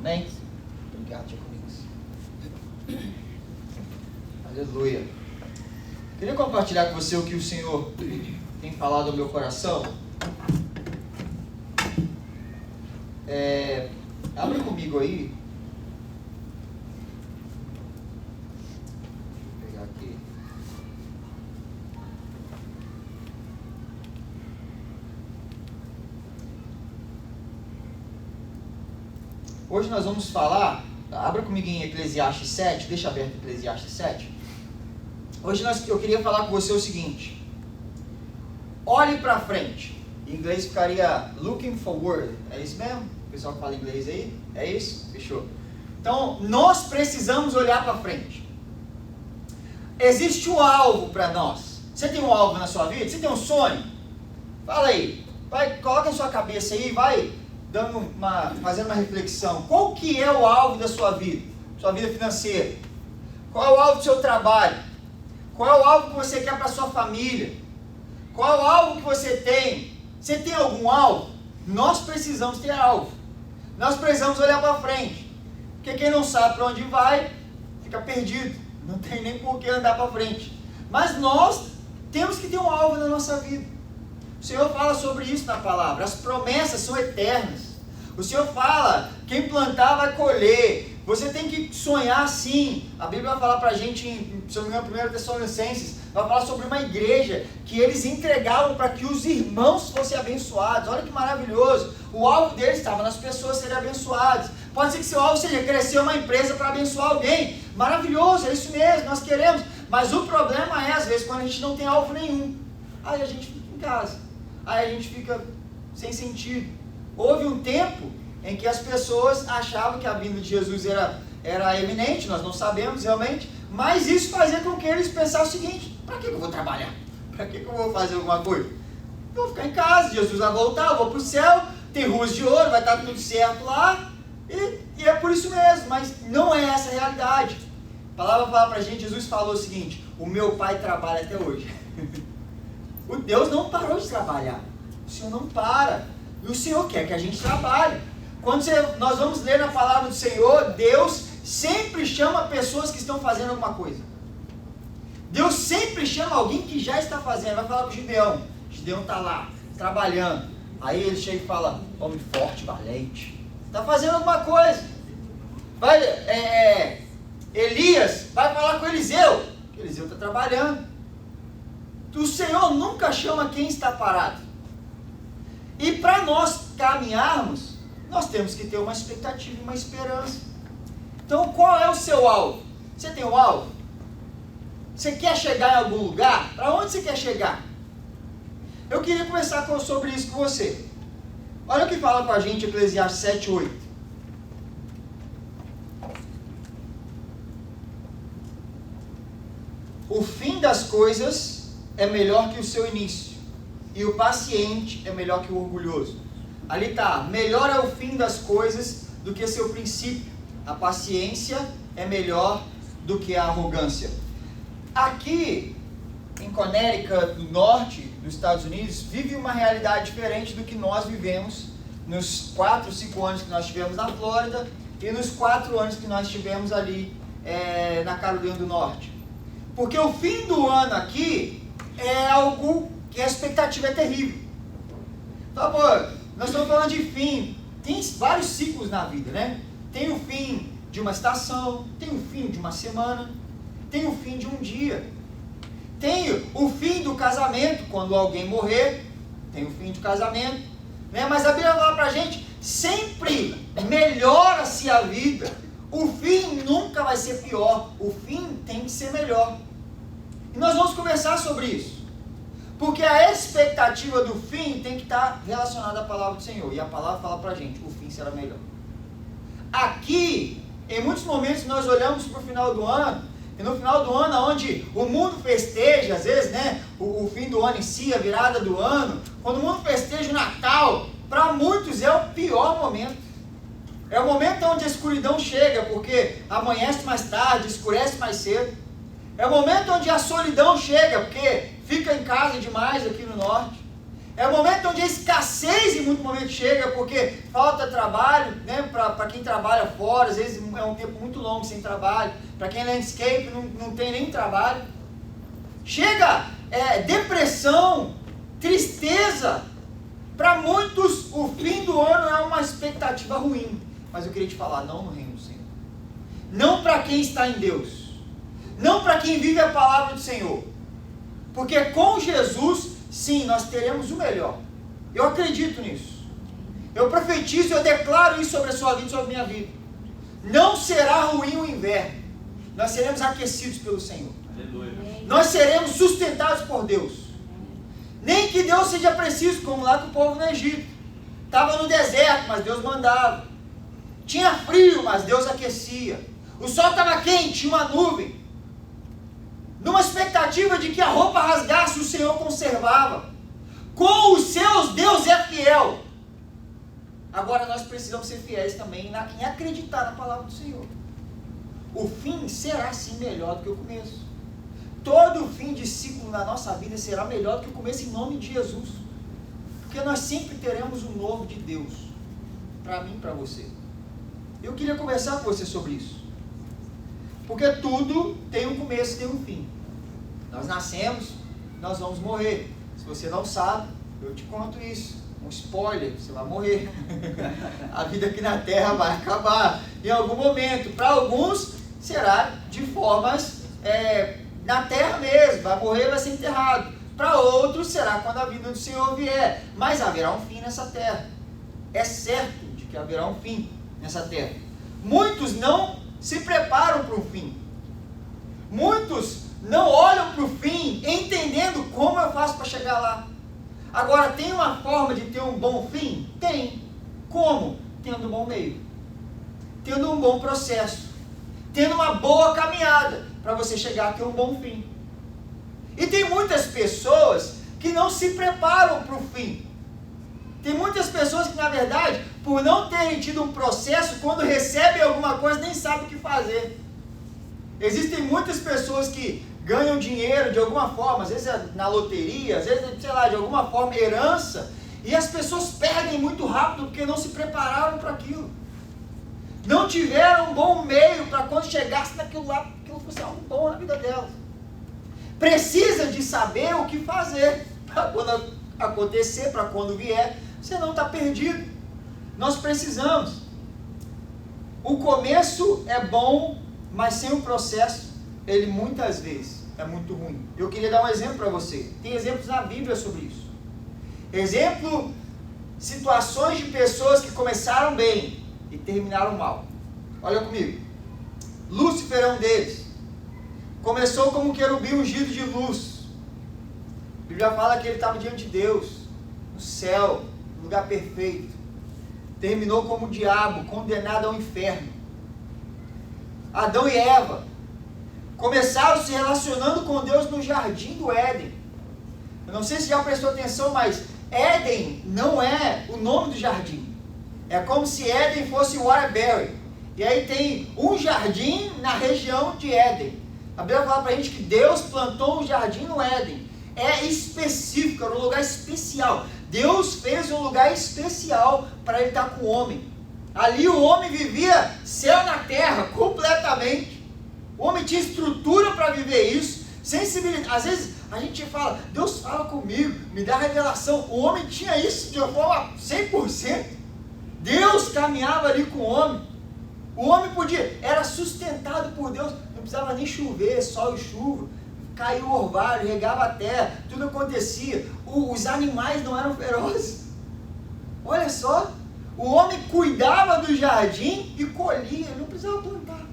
Amém? Obrigado, Diaconisa. Aleluia. Queria compartilhar com você o que o Senhor tem falado ao meu coração. Abre comigo aí. Vou pegar aqui. Hoje nós vamos falar, abra comigo em Eclesiastes 7, deixa aberto Eclesiastes 7. Hoje eu queria falar com você o seguinte: olhe para frente. Em inglês ficaria looking forward. É isso mesmo? O pessoal que fala inglês aí? É isso? Fechou. Então, nós precisamos olhar para frente. Existe um alvo para nós. Você tem um alvo na sua vida? Você tem um sonho? Fala aí. Coloca na sua cabeça aí, vai fazendo uma reflexão. Qual que é o alvo da sua vida? Sua vida financeira. Qual é o alvo do seu trabalho? Qual é o alvo que você quer para sua família? Qual é o alvo que você tem? Você tem algum alvo? Nós precisamos ter alvo. Nós precisamos olhar para frente. Porque quem não sabe para onde vai, fica perdido. Não tem nem por que andar para frente. Mas nós temos que ter um alvo na nossa vida. O Senhor fala sobre isso na palavra. As promessas são eternas. O Senhor fala, quem plantar vai colher. Você tem que sonhar sim. A Bíblia vai falar para a gente, se eu não me engano, 1 Tessalonicenses, vai falar sobre uma igreja que eles entregavam para que os irmãos fossem abençoados. Olha que maravilhoso. O alvo deles estava nas pessoas serem abençoadas. Pode ser que seu alvo seja crescer uma empresa para abençoar alguém. Maravilhoso, é isso mesmo, nós queremos. Mas o problema é, às vezes, quando a gente não tem alvo nenhum. Aí a gente fica em casa. Aí a gente fica sem sentido. Houve um tempo em que as pessoas achavam que a vinda de Jesus era eminente, nós não sabemos realmente, mas isso fazia com que eles pensassem o seguinte: para que eu vou trabalhar? Para que eu vou fazer alguma coisa? Eu vou ficar em casa, Jesus vai voltar, eu vou para o céu, tem ruas de ouro, vai estar tudo certo lá, e é por isso mesmo, mas não é essa a realidade. A palavra fala para a gente, Jesus falou o seguinte: o meu Pai trabalha até hoje. O Deus não parou de trabalhar, o Senhor não para, e o Senhor quer que a gente trabalhe. Quando nós vamos ler na palavra do Senhor, Deus sempre chama pessoas que estão fazendo alguma coisa. Deus sempre chama alguém que já está fazendo. Vai falar com o Gideão. Gideão está lá, trabalhando. Aí ele chega e fala: homem forte, valente. Está fazendo alguma coisa. Elias vai falar com Eliseu. Eliseu está trabalhando. O Senhor nunca chama quem está parado. E para nós caminharmos, nós temos que ter uma expectativa e uma esperança. Então, qual é o seu alvo? Você tem um alvo? Você quer chegar em algum lugar? Para onde você quer chegar? Eu queria conversar sobre isso com você. Olha o que fala com a gente Eclesiastes 7, 8. O fim das coisas é melhor que o seu início, e o paciente é melhor que o orgulhoso. Ali está, melhor é o fim das coisas do que seu princípio. A paciência é melhor do que a arrogância. Aqui, em Connecticut, no norte dos Estados Unidos, vive uma realidade diferente do que nós vivemos nos 4, 5 anos que nós tivemos na Flórida e nos 4 anos que nós tivemos ali na Carolina do Norte. Porque o fim do ano aqui é algo que a expectativa é terrível. Então, nós estamos falando de fim. Tem vários ciclos na vida, né? Tem o fim de uma estação, tem o fim de uma semana, tem o fim de um dia. Tem o fim do casamento, quando alguém morrer, tem o fim do casamento. Né? Mas a Bíblia fala pra gente, sempre melhora-se a vida. O fim nunca vai ser pior, o fim tem que ser melhor. E nós vamos conversar sobre isso. Porque a expectativa do fim tem que estar relacionada à palavra do Senhor. E a palavra fala pra gente, o fim será melhor. Aqui, em muitos momentos nós olhamos para o final do ano, e no final do ano, onde o mundo festeja, às vezes, né, o fim do ano em si, a virada do ano, quando o mundo festeja o Natal, para muitos é o pior momento. É o momento onde a escuridão chega, porque amanhece mais tarde, escurece mais cedo. É o momento onde a solidão chega, porque fica em casa demais aqui no norte. É o momento onde a escassez em muitos momentos chega, porque falta trabalho, né? Para quem trabalha fora, às vezes é um tempo muito longo sem trabalho. Para quem é landscape, não tem nem trabalho. Chega depressão, tristeza. Para muitos, o fim do ano é uma expectativa ruim. Mas eu queria te falar, não no reino do Senhor. Não para quem está em Deus. Não para quem vive a palavra do Senhor. Porque com Jesus, sim, nós teremos o melhor. Eu acredito nisso. Eu profetizo, eu declaro isso sobre a sua vida e sobre a minha vida. Não será ruim o inverno. Nós seremos aquecidos pelo Senhor. Aleluia. Nós seremos sustentados por Deus. Nem que Deus seja preciso, como lá com o povo no Egito. Estava no deserto, mas Deus mandava. Tinha frio, mas Deus aquecia. O sol estava quente, tinha uma nuvem. Numa expectativa de que a roupa rasgasse, o Senhor conservava. Com os seus, Deus é fiel. Agora nós precisamos ser fiéis também em acreditar na palavra do Senhor. O fim será sim melhor do que o começo. Todo fim de ciclo na nossa vida será melhor do que o começo, em nome de Jesus. Porque nós sempre teremos o novo de Deus. Para mim e para você. Eu queria conversar com você sobre isso. Porque tudo tem um começo e tem um fim. Nós nascemos, nós vamos morrer. Se você não sabe, eu te conto isso. Um spoiler, você vai morrer. A vida aqui na Terra vai acabar em algum momento. Para alguns, será de formas na Terra mesmo. Vai morrer, vai ser enterrado. Para outros, será quando a vinda do Senhor vier. Mas haverá um fim nessa Terra. É certo de que haverá um fim nessa Terra. Muitos não se preparam para o fim. Muitos não olham para o fim, entendendo como eu faço para chegar lá. Agora, tem uma forma de ter um bom fim? Tem. Como? Tendo um bom meio. Tendo um bom processo. Tendo uma boa caminhada para você chegar a ter um bom fim. E tem muitas pessoas que não se preparam para o fim. Tem muitas pessoas que, na verdade, por não terem tido um processo, quando recebem alguma coisa, nem sabem o que fazer. Existem muitas pessoas que ganham dinheiro de alguma forma, às vezes na loteria, às vezes, sei lá, de alguma forma, herança, e as pessoas perdem muito rápido porque não se prepararam para aquilo. Não tiveram um bom meio para quando chegasse naquilo lá, aquilo fosse algo bom na vida delas. Precisa de saber o que fazer para quando acontecer, para quando vier, você não está perdido. Nós precisamos. O começo é bom, mas sem o processo, ele muitas vezes é muito ruim. Eu queria dar um exemplo para você. Tem exemplos na Bíblia sobre isso. Exemplo, situações de pessoas que começaram bem e terminaram mal. Olha comigo. Lúcifer é um deles. Começou como um querubim ungido de luz. A Bíblia fala que ele estava diante de Deus, no céu, no lugar perfeito. Terminou como o diabo, condenado ao inferno. Adão e Eva começaram se relacionando com Deus no jardim do Éden. Eu não sei se já prestou atenção, mas Éden não é o nome do jardim. É como se Éden fosse Waterbury. E aí tem um jardim na região de Éden. A Bíblia fala pra gente que Deus plantou um jardim no Éden. É específico, era um lugar especial. Deus fez um lugar especial para ele estar com o homem. Ali o homem vivia céu na terra, completamente. O homem tinha estrutura para viver isso, sensibilidade. Às vezes a gente fala, Deus fala comigo, me dá revelação. O homem tinha isso de uma forma 100%. Deus caminhava ali com o homem. O homem podia, era sustentado por Deus, não precisava nem chover, sol e chuva. Caiu o orvalho, regava a terra, tudo acontecia. Os animais não eram ferozes. Olha só, o homem cuidava do jardim e colhia, ele não precisava plantar.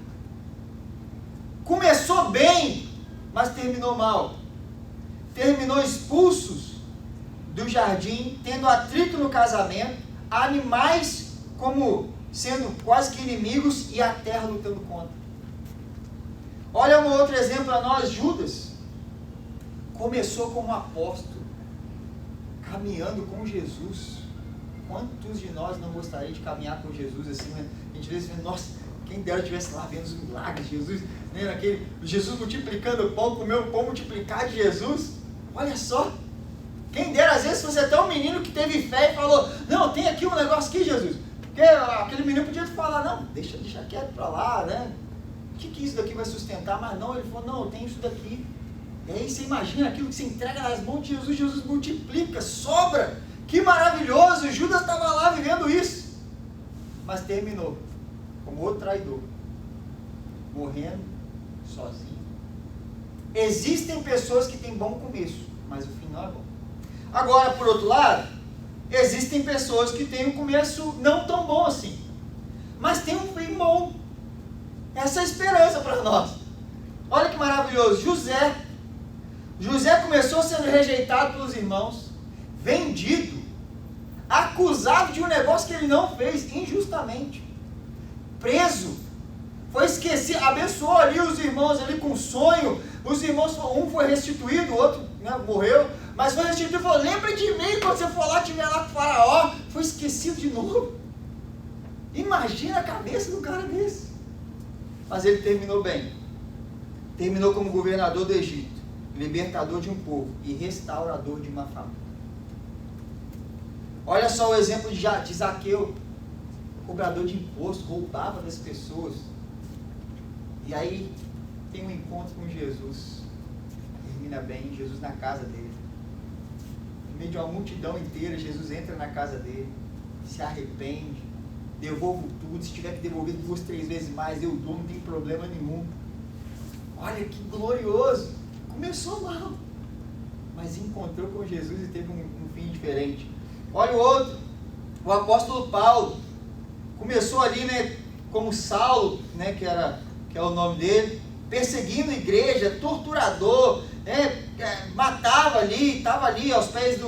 Começou bem, mas terminou mal. Terminou expulsos do jardim, tendo atrito no casamento, animais como sendo quase que inimigos e a terra lutando contra. Olha um outro exemplo a nós, Judas. Começou como apóstolo, caminhando com Jesus. Quantos de nós não gostariam de caminhar com Jesus assim, né? A gente vê assim, nossa, quem dera estivesse lá vendo os milagres de Jesus, né? Jesus multiplicando o pão, comer o pão multiplicado de Jesus. Olha só, Quem dera, às vezes, você é até um menino que teve fé e falou, não, tem aqui um negócio aqui, Jesus. Porque aquele menino podia te falar, não, deixa quieto pra lá, né? O que isso daqui vai sustentar? Mas não, ele falou, não, eu tenho isso daqui. E aí você imagina aquilo que você entrega nas mãos de Jesus, Jesus multiplica, sobra. Que maravilhoso, Judas estava lá vivendo isso. Mas terminou como outro traidor, morrendo sozinho. Existem pessoas que têm bom começo, mas o fim não é bom. Agora, por outro lado, existem pessoas que têm um começo não tão bom assim, mas tem um fim bom. Essa é a esperança para nós. Olha que maravilhoso, José começou sendo rejeitado pelos irmãos, vendido, acusado de um negócio que ele não fez, injustamente, preso, foi esquecido, abençoou ali os irmãos ali com sonho, os irmãos, um foi restituído, o outro, né, morreu, mas foi restituído e falou, lembra de mim quando você for lá, estiver lá com o faraó, foi esquecido de novo. Imagina a cabeça do cara desse. Mas ele terminou bem, terminou como governador do Egito, libertador de um povo e restaurador de uma família. Olha só o exemplo de Zaqueu, cobrador de imposto, roubava das pessoas, e aí tem um encontro com Jesus, termina bem, Jesus na casa dele, no meio de uma multidão inteira, Jesus entra na casa dele, se arrepende, devolvo tudo, se tiver que devolver 2, 3 vezes mais, eu dou, não tem problema nenhum. Olha que glorioso, começou mal, mas encontrou com Jesus e teve um fim diferente. Olha o outro, o apóstolo Paulo, começou ali, né, como Saulo, né, que é o nome dele, perseguindo a igreja, torturador, né, matava ali, estava ali aos pés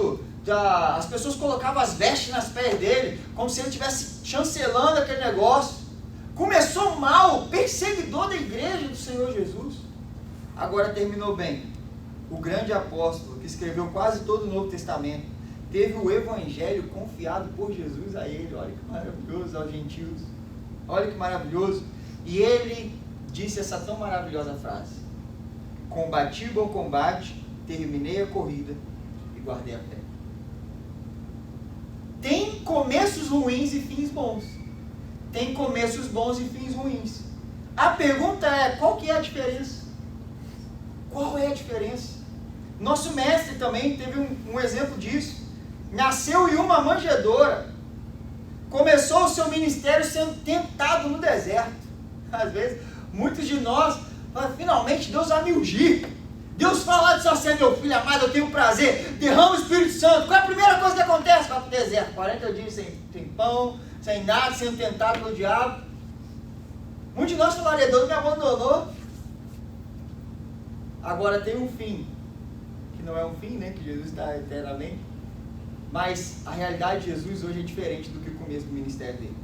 as pessoas colocavam as vestes nos pés dele, como se ele estivesse chancelando aquele negócio. Começou mal, perseguidor da igreja do Senhor Jesus, agora terminou bem. O grande apóstolo, que escreveu quase todo o Novo Testamento, teve o evangelho confiado por Jesus a ele. Olha que maravilhoso, aos gentios, olha que maravilhoso. E ele disse essa tão maravilhosa frase: combati o bom combate, terminei a corrida e guardei a fé. Tem começos ruins e fins bons, tem começos bons e fins ruins. A pergunta é, qual que é a diferença? Qual é a diferença? Nosso mestre também teve um exemplo disso. Nasceu em uma manjedoura, começou o seu ministério sendo tentado no deserto. Às vezes, muitos de nós, finalmente Deus vai me ungir, Deus fala de você é meu filho amado, eu tenho prazer, derrama o Espírito Santo. Qual é a primeira coisa que acontece? Vai para o deserto, 40 dias sem pão, sem nada, sendo tentado pelo diabo. Muitos de nós falaram, Deus me abandonou. Agora tem um fim, que não é um fim, né, que Jesus está eternamente, mas a realidade de Jesus hoje é diferente do que o começo do ministério dele.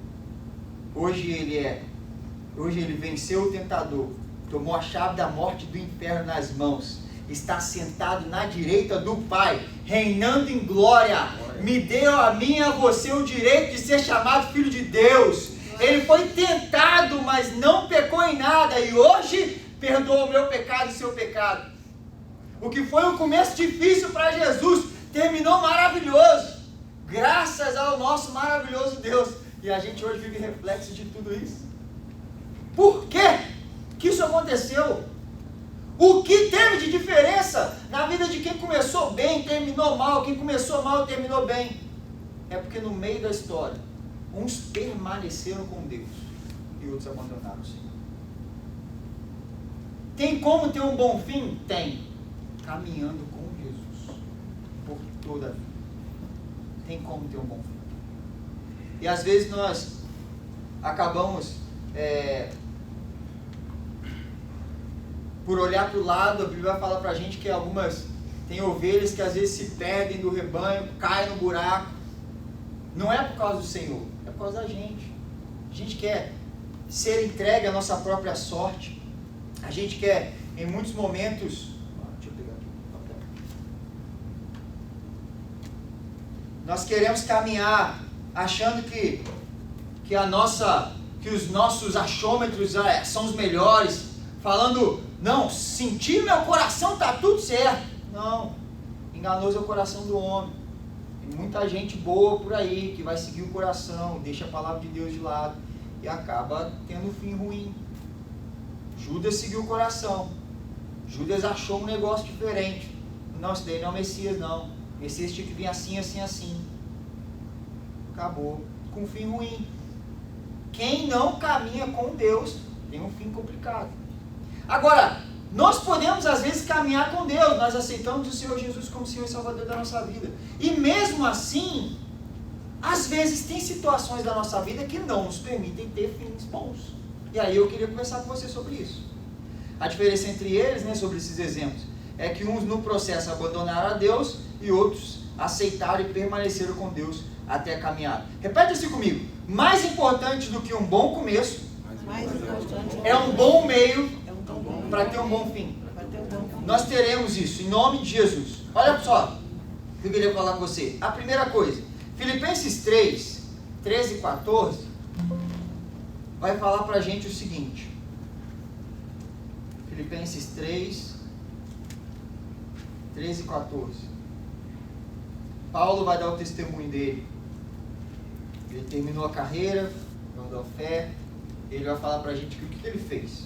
Hoje ele venceu o tentador, tomou a chave da morte e do inferno nas mãos, está sentado na direita do Pai, reinando em glória. Me deu a mim e a você o direito de ser chamado filho de Deus. Ele foi tentado, mas não pecou em nada, e hoje perdoa o meu pecado e o seu pecado. O que foi um começo difícil para Jesus, terminou maravilhoso, graças ao nosso maravilhoso Deus. E a gente hoje vive reflexo de tudo isso. Por quê que isso aconteceu? O que teve de diferença na vida de quem começou bem, terminou mal, quem começou mal, terminou bem? É porque no meio da história, uns permaneceram com Deus e outros abandonaram o Senhor. Tem como ter um bom fim? Tem. Caminhando com Jesus por toda a vida. Tem como ter um bom fim. E às vezes nós acabamos por olhar para o lado. A Bíblia fala para a gente que tem ovelhas que às vezes se perdem do rebanho, caem no buraco. Não é por causa do Senhor, é por causa da gente. A gente quer ser entregue à nossa própria sorte. A gente quer, em muitos momentos, nós queremos caminhar achando que os nossos achômetros são os melhores, falando, não, sentir meu coração está tudo certo. Não, enganoso é o coração do homem. Tem muita gente boa por aí que vai seguir o coração, deixa a palavra de Deus de lado e acaba tendo um fim ruim. Judas seguiu o coração. Judas achou um negócio diferente. Não, isso daí não é o Messias, não. O Messias tinha que vir assim, assim, assim. Acabou com um fim ruim. Quem não caminha com Deus tem um fim complicado. Agora, nós podemos às vezes caminhar com Deus. Nós aceitamos o Senhor Jesus como Senhor e Salvador da nossa vida. E mesmo assim, às vezes tem situações da nossa vida que não nos permitem ter fins bons. E aí eu queria conversar com você sobre isso. A diferença entre eles, né, sobre esses exemplos, é que uns no processo abandonaram a Deus e outros aceitaram e permaneceram com Deus até a caminhada. Repete assim comigo. Mais importante do que um bom começo é um bom meio para ter um bom fim. Nós teremos isso em nome de Jesus. Olha só, eu queria falar com você. A primeira coisa, Filipenses 3, 13 e 14, vai falar para a gente o seguinte. Filipenses 3, 13 e 14. Paulo vai dar o testemunho dele. Ele terminou a carreira, deu fé. Ele vai falar para a gente o que ele fez.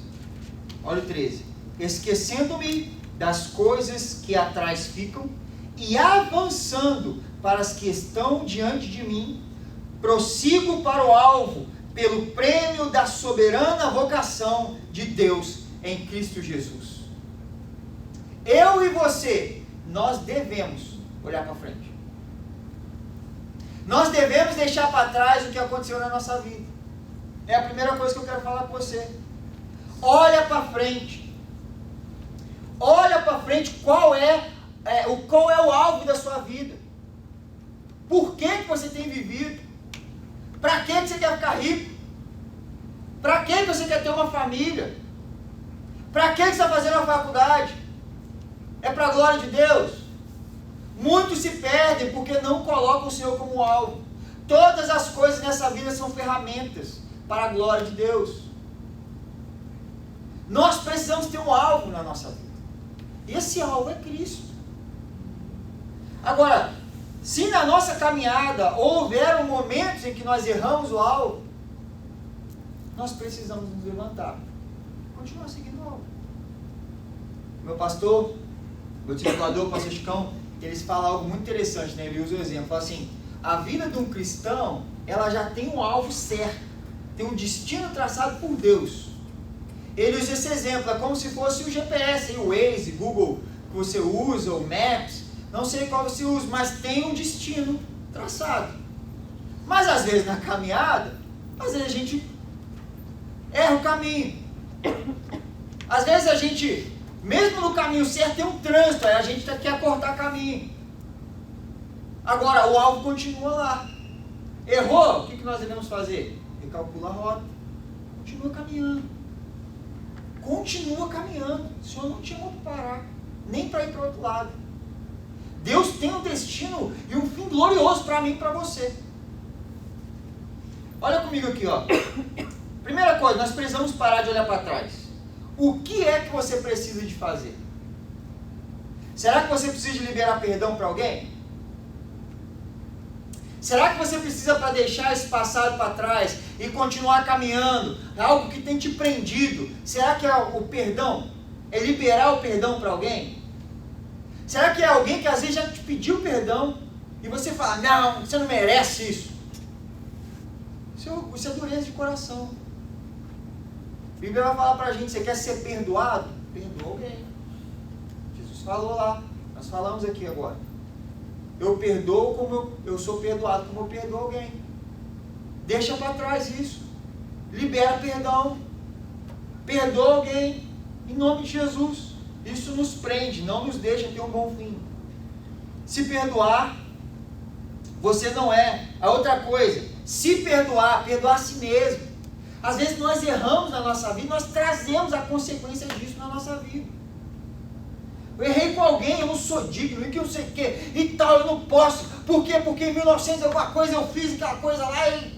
Olha o 13. Esquecendo-me das coisas que atrás ficam e avançando para as que estão diante de mim, prossigo para o alvo, pelo prêmio da soberana vocação de Deus em Cristo Jesus. Eu e você, nós devemos olhar para frente. Nós devemos deixar para trás o que aconteceu na nossa vida. É a primeira coisa que eu quero falar com você. Olha para frente. Olha para frente qual é o alvo da sua vida. Por que você tem vivido? Para que você quer ficar rico? Para que você quer ter uma família? Para que você está fazendo a faculdade? É para a glória de Deus? Muitos se perdem porque não colocam o Senhor como alvo. Todas as coisas nessa vida são ferramentas para a glória de Deus. Nós precisamos ter um alvo na nossa vida. Esse alvo é Cristo. Agora, se na nossa caminhada houveram momentos em que nós erramos o alvo, nós precisamos nos levantar. Continuar seguindo o alvo. Meu pastor, meu discipulador, o pastor Chicão, eles falam algo muito interessante, né? Ele usa o exemplo, fala assim, a vida de um cristão, ela já tem um alvo certo, tem um destino traçado por Deus. Ele usa esse exemplo, é como se fosse o GPS, o Waze, Google, que você usa, o Maps, não sei qual você usa, mas tem um destino traçado. Mas às vezes na caminhada, às vezes a gente erra o caminho. Às vezes a gente, mesmo no caminho certo, tem um trânsito, aí a gente quer cortar caminho. Agora, o alvo continua lá. Errou? O que nós devemos fazer? Recalcula a rota. Continua caminhando. Continua caminhando. O Senhor não te chamou para parar, nem para ir para o outro lado. Deus tem um destino e um fim glorioso para mim e para você. Olha comigo aqui, ó. Primeira coisa, nós precisamos parar de olhar para trás. O que é que você precisa de fazer? Será que você precisa de liberar perdão para alguém? Será que você precisa para deixar esse passado para trás e continuar caminhando? Algo que tem te prendido. Será que é o perdão? É liberar o perdão para alguém? Será que é alguém que às vezes já te pediu perdão e você fala, não, você não merece isso? Isso é dureza de coração. A Bíblia vai falar para a gente, você quer ser perdoado? Perdoa alguém. Jesus falou lá, nós falamos aqui agora. Eu perdoo como eu sou perdoado, como eu perdoo alguém. Deixa para trás isso. Libera perdão. Perdoa alguém. Em nome de Jesus. Isso nos prende, não nos deixa ter um bom fim. Se perdoar, você não é. A outra coisa, se perdoar, perdoar a si mesmo. Às vezes nós erramos na nossa vida, nós trazemos a consequência disso na nossa vida. Eu errei com alguém, eu não sou digno, e que não sei o que, e tal, eu não posso. Por quê? Porque em 1900 alguma coisa eu fiz aquela coisa lá e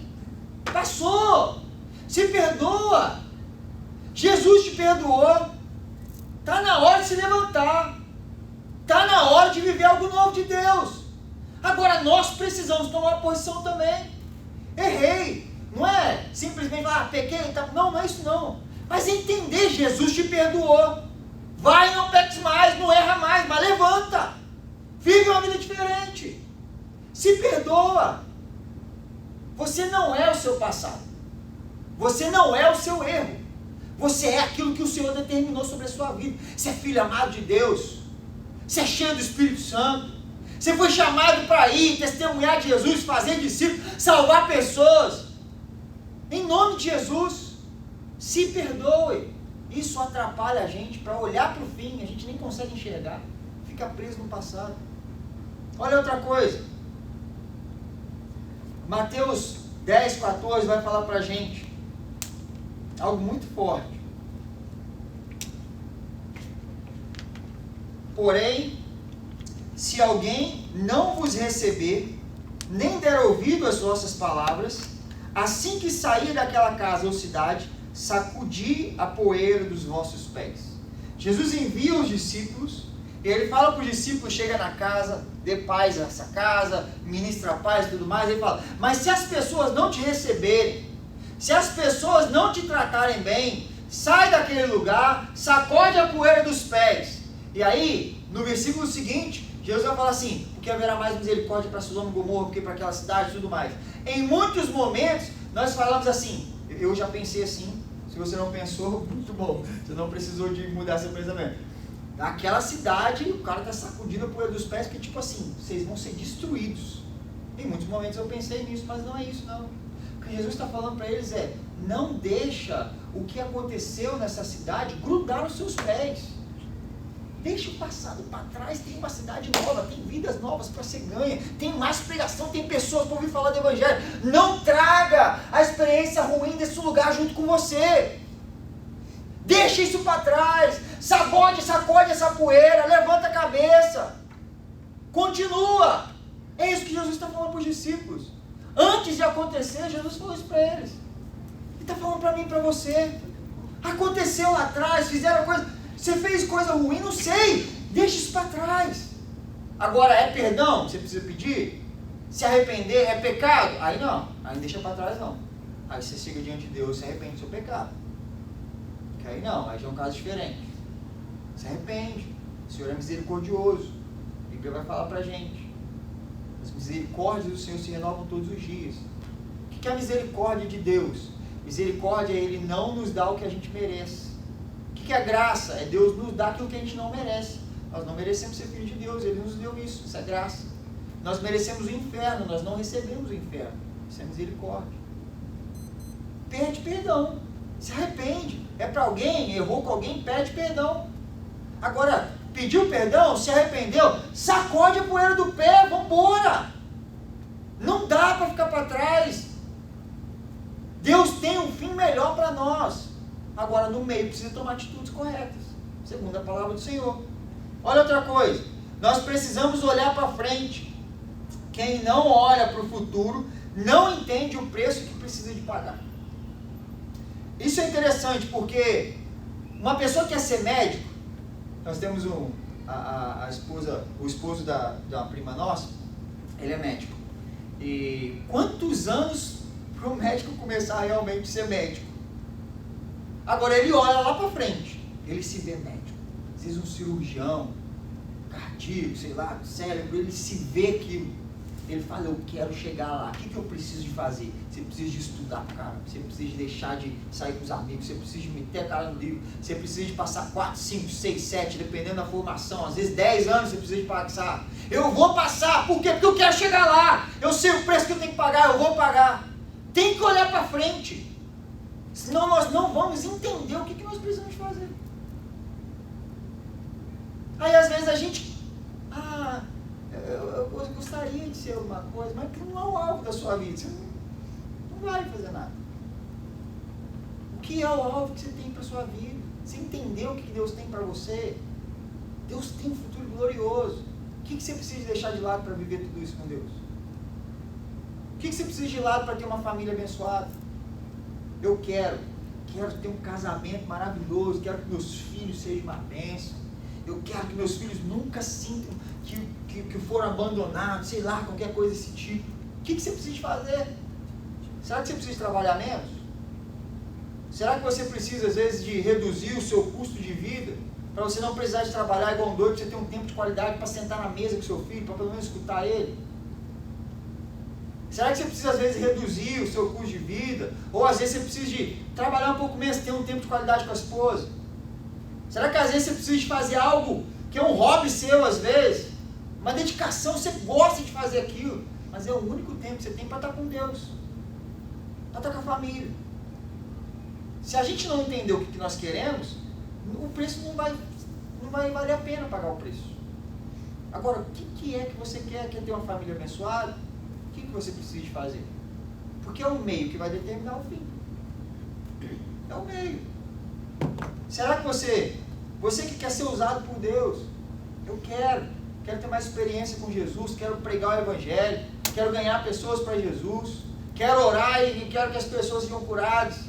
passou. Se perdoa. Jesus te perdoou. Está na hora de se levantar. Está na hora de viver algo novo de Deus. Agora nós precisamos tomar uma posição também. Errei. Não é simplesmente falar, pequei, tá? Não é isso não. Mas entender, Jesus te perdoou. Vai e não peques mais, não erra mais, mas levanta. Vive uma vida diferente. Se perdoa. Você não é o seu passado. Você não é o seu erro. Você é aquilo que o Senhor determinou sobre a sua vida. Você é filho amado de Deus. Você é cheio do Espírito Santo. Você foi chamado para ir, testemunhar de Jesus, fazer discípulos, salvar pessoas. Em nome de Jesus, se perdoe. Isso atrapalha a gente para olhar para o fim. A gente nem consegue enxergar. Fica preso no passado. Olha outra coisa. Mateus 10, 14 vai falar para a gente algo muito forte. Porém, se alguém não vos receber, nem der ouvido às vossas palavras, assim que sair daquela casa ou cidade, sacudi a poeira dos vossos pés. Jesus envia os discípulos, e ele fala para os discípulos, chega na casa, dê paz a essa casa, ministra a paz e tudo mais, ele fala, mas se as pessoas não te receberem, se as pessoas não te tratarem bem, sai daquele lugar, sacode a poeira dos pés. E aí, no versículo seguinte, Jesus vai falar assim, porque haverá mais misericórdia para Sodoma e Gomorra, porque para aquela cidade e tudo mais. Em muitos momentos, nós falamos assim, eu já pensei assim, se você não pensou, muito bom, você não precisou de mudar seu pensamento. Naquela cidade, o cara está sacudindo a poeira dos pés, porque tipo assim, vocês vão ser destruídos. Em muitos momentos eu pensei nisso, mas não é isso não. O que Jesus está falando para eles é, não deixa o que aconteceu nessa cidade grudar nos seus pés. Deixa o passado para trás, tem uma cidade nova, tem vidas novas para ser ganha, tem mais pregação, tem pessoas para ouvir falar do Evangelho. Não traga a experiência ruim desse lugar junto com você. Deixa isso para trás, sacode essa poeira, levanta a cabeça, continua. É isso que Jesus está falando para os discípulos. Antes de acontecer, Jesus falou isso para eles. Ele está falando para mim e para você. Aconteceu lá atrás, fizeram coisa, você fez coisa ruim, não sei, deixa isso para trás. Agora é perdão, você precisa pedir? Se arrepender é pecado? Aí não, aí deixa para trás não. Aí você chega diante de Deus e se arrepende do seu pecado. Que aí não, aí já é um caso diferente. Se arrepende, o Senhor é misericordioso. A Bíblia vai falar para a gente. As misericórdias do Senhor se renovam todos os dias. O que é a misericórdia de Deus? Misericórdia é Ele não nos dá o que a gente merece. O que é a graça? É Deus nos dar aquilo que a gente não merece. Nós não merecemos ser filhos de Deus, Ele nos deu isso, isso é graça. Nós merecemos o inferno, nós não recebemos o inferno. Isso é misericórdia. Pede perdão, se arrepende. É para alguém, errou com alguém, pede perdão. Agora, pediu perdão, se arrependeu, sacode a poeira do pé, vambora. Não dá para ficar para trás. Deus tem um fim melhor para nós. Agora, no meio, precisa tomar atitudes corretas, segundo a palavra do Senhor. Olha outra coisa, nós precisamos olhar para frente. Quem não olha para o futuro, não entende o preço que precisa de pagar. Isso é interessante, porque uma pessoa que quer ser médico, nós temos a esposa, o esposo da uma prima nossa, ele é médico. E quantos anos para o médico começar a realmente ser médico? Agora ele olha lá para frente, ele se vê médico. Às vezes um cirurgião, cardíaco, sei lá, cérebro, ele se vê aquilo. Ele fala, eu quero chegar lá, o que eu preciso de fazer? Você precisa de estudar, cara, você precisa de deixar de sair com os amigos, você precisa de meter a cara no livro, você precisa de passar 4, 5, 6, 7, dependendo da formação, às vezes 10 anos você precisa de passar. Eu vou passar, por quê? Porque eu quero chegar lá, eu sei o preço que eu tenho que pagar, eu vou pagar. Tem que olhar para frente, senão nós não vamos entender o que nós precisamos fazer. Aí às vezes a gente, eu gostaria de ser alguma coisa, mas não é o alvo da sua vida, você não vai fazer nada. O que é o alvo que você tem para a sua vida? Você entendeu o que Deus tem para você? Deus tem um futuro glorioso. O que você precisa deixar de lado para viver tudo isso com Deus? O que você precisa de lado para ter uma família abençoada? Eu quero ter um casamento maravilhoso, quero que meus filhos sejam uma bênção, Eu quero que meus filhos nunca sintam que foram abandonados, sei lá, qualquer coisa desse tipo. O que você precisa fazer? Será que você precisa trabalhar menos? Será que você precisa, às vezes, de reduzir o seu custo de vida para você não precisar de trabalhar igual um doido, para você ter um tempo de qualidade para sentar na mesa com seu filho, para pelo menos escutar ele? Será que você precisa, às vezes, reduzir o seu custo de vida? Ou, às vezes, você precisa de trabalhar um pouco menos, ter um tempo de qualidade com a esposa? Será que, às vezes, você precisa de fazer algo que é um hobby seu, às vezes? Uma dedicação, você gosta de fazer aquilo, mas é o único tempo que você tem para estar com Deus, para estar com a família. Se a gente não entender o que nós queremos, o preço não vai valer a pena pagar o preço. Agora, o que é que você quer? Quer ter uma família abençoada? O que você precisa de fazer? Porque é o meio que vai determinar o fim. É o meio. Será que você que quer ser usado por Deus, eu quero ter mais experiência com Jesus, quero pregar o Evangelho, quero ganhar pessoas para Jesus, quero orar e quero que as pessoas sejam curadas.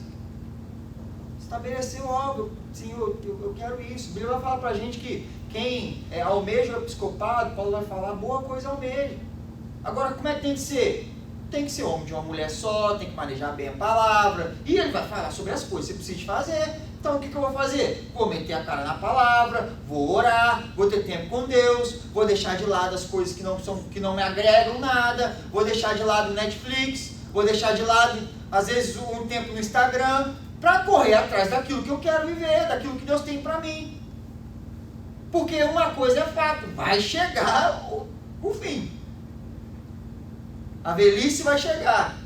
Estabeleceu algo, Senhor, eu quero isso. A Bíblia vai falar para a gente que quem almeja o episcopado, Paulo vai falar, boa coisa almeja. Agora, como é que tem que ser? Tem que ser homem de uma mulher só, tem que manejar bem a palavra, e ele vai falar sobre as coisas que você precisa fazer. Então, o que eu vou fazer? Vou meter a cara na palavra, vou orar, vou ter tempo com Deus, vou deixar de lado as coisas que não me agregam nada, vou deixar de lado o Netflix, vou deixar de lado, às vezes, um tempo no Instagram, para correr atrás daquilo que eu quero viver, daquilo que Deus tem para mim. Porque uma coisa é fato, vai chegar o fim. A velhice vai chegar.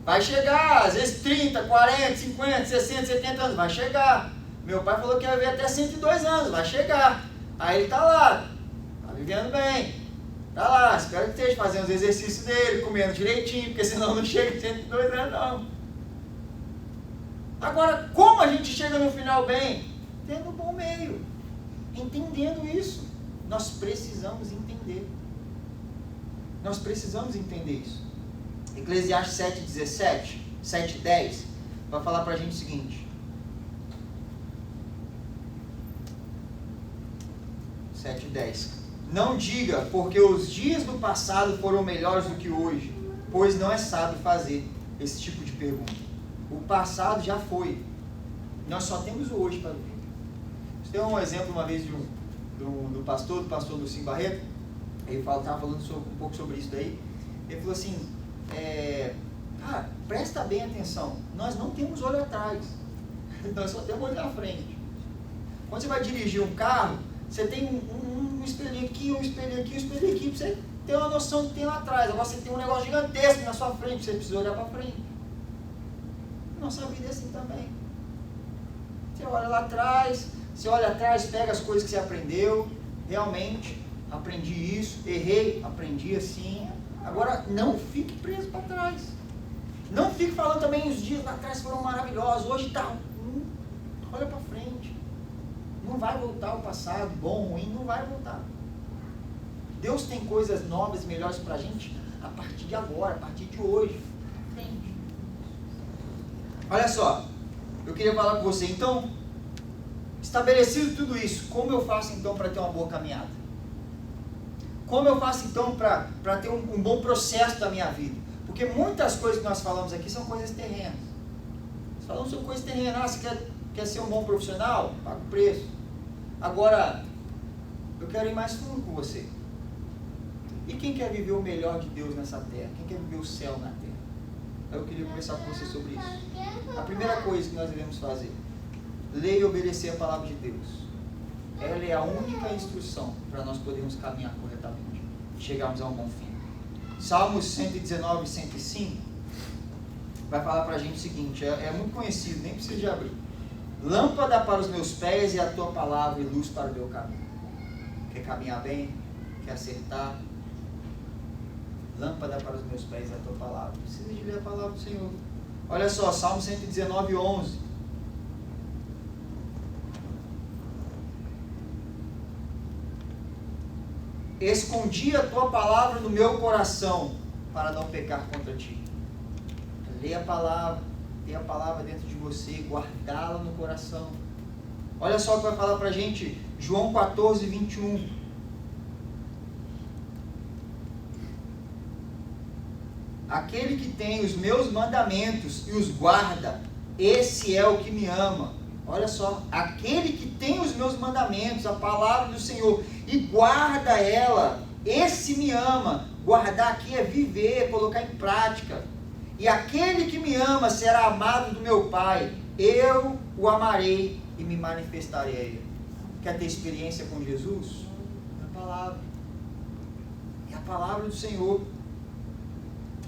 Vai chegar, às vezes 30, 40, 50, 60, 70 anos, vai chegar. Meu pai falou que ia viver até 102 anos, vai chegar. Aí ele está lá, está vivendo bem. Está lá, espero que esteja fazendo os exercícios dele, comendo direitinho, porque senão não chega em 102 anos não. Agora, como a gente chega no final bem? Tendo um bom meio, entendendo isso. Nós precisamos entender. Nós precisamos entender isso. Eclesiastes 7:17, 7:10, vai falar para a gente o seguinte. 7:10. Não diga, porque os dias do passado foram melhores do que hoje, pois não é sábio fazer esse tipo de pergunta. O passado já foi. Nós só temos o hoje para viver. Você tem um exemplo uma vez do pastor Lucim Barreto. Ele estava falando um pouco sobre isso daí. Ele falou assim, presta bem atenção, nós não temos olho atrás, nós só temos olho na frente. Quando você vai dirigir um carro, você tem um espelhinho aqui, um espelhinho aqui, um espelhinho aqui, para você ter uma noção do que tem lá atrás. Agora você tem um negócio gigantesco na sua frente, você precisa olhar para frente. Nossa vida é assim também. Você olha lá atrás, pega as coisas que você aprendeu, realmente, aprendi isso, errei, aprendi assim. Agora, não fique preso para trás. Não fique falando também, os dias lá atrás foram maravilhosos, hoje está. Olha para frente. Não vai voltar ao passado, bom, ruim, não vai voltar. Deus tem coisas novas, melhores para a gente a partir de agora, a partir de hoje. Frente. Olha só, eu queria falar com você, então, estabelecido tudo isso, como eu faço então para ter uma boa caminhada? Como eu faço então para ter um bom processo da minha vida? Porque muitas coisas que nós falamos aqui são coisas terrenas. Nós falamos sobre coisas terrenas. Você quer ser um bom profissional? Paga o preço. Agora, eu quero ir mais fundo com você. E quem quer viver o melhor de Deus nessa terra? Quem quer viver o céu na terra? Eu queria conversar com você sobre isso. A primeira coisa que nós devemos fazer: ler e obedecer a palavra de Deus. Ela é a única instrução para nós podermos caminhar corretamente e chegarmos a um bom fim. Salmos 119 e 105 vai falar para a gente o seguinte, é muito conhecido, nem precisa de abrir. Lâmpada para os meus pés e a tua palavra e luz para o meu caminho. Quer caminhar bem? Quer acertar? Lâmpada para os meus pés e a tua palavra. Precisa de ler a palavra do Senhor. Olha só, Salmo 119, 11. Escondi a tua palavra no meu coração para não pecar contra ti. Lê a palavra, ter a palavra dentro de você, guardá-la no coração. Olha só o que vai falar para a gente, João 14, 21. Aquele que tem os meus mandamentos e os guarda, esse é o que me ama. Olha só, aquele que tem os meus mandamentos, a palavra do Senhor, e guarda ela, esse me ama. Guardar aqui é viver, colocar em prática. E aquele que me ama será amado do meu Pai. Eu o amarei e me manifestarei a ele. Quer ter experiência com Jesus? É a palavra. É a palavra do Senhor.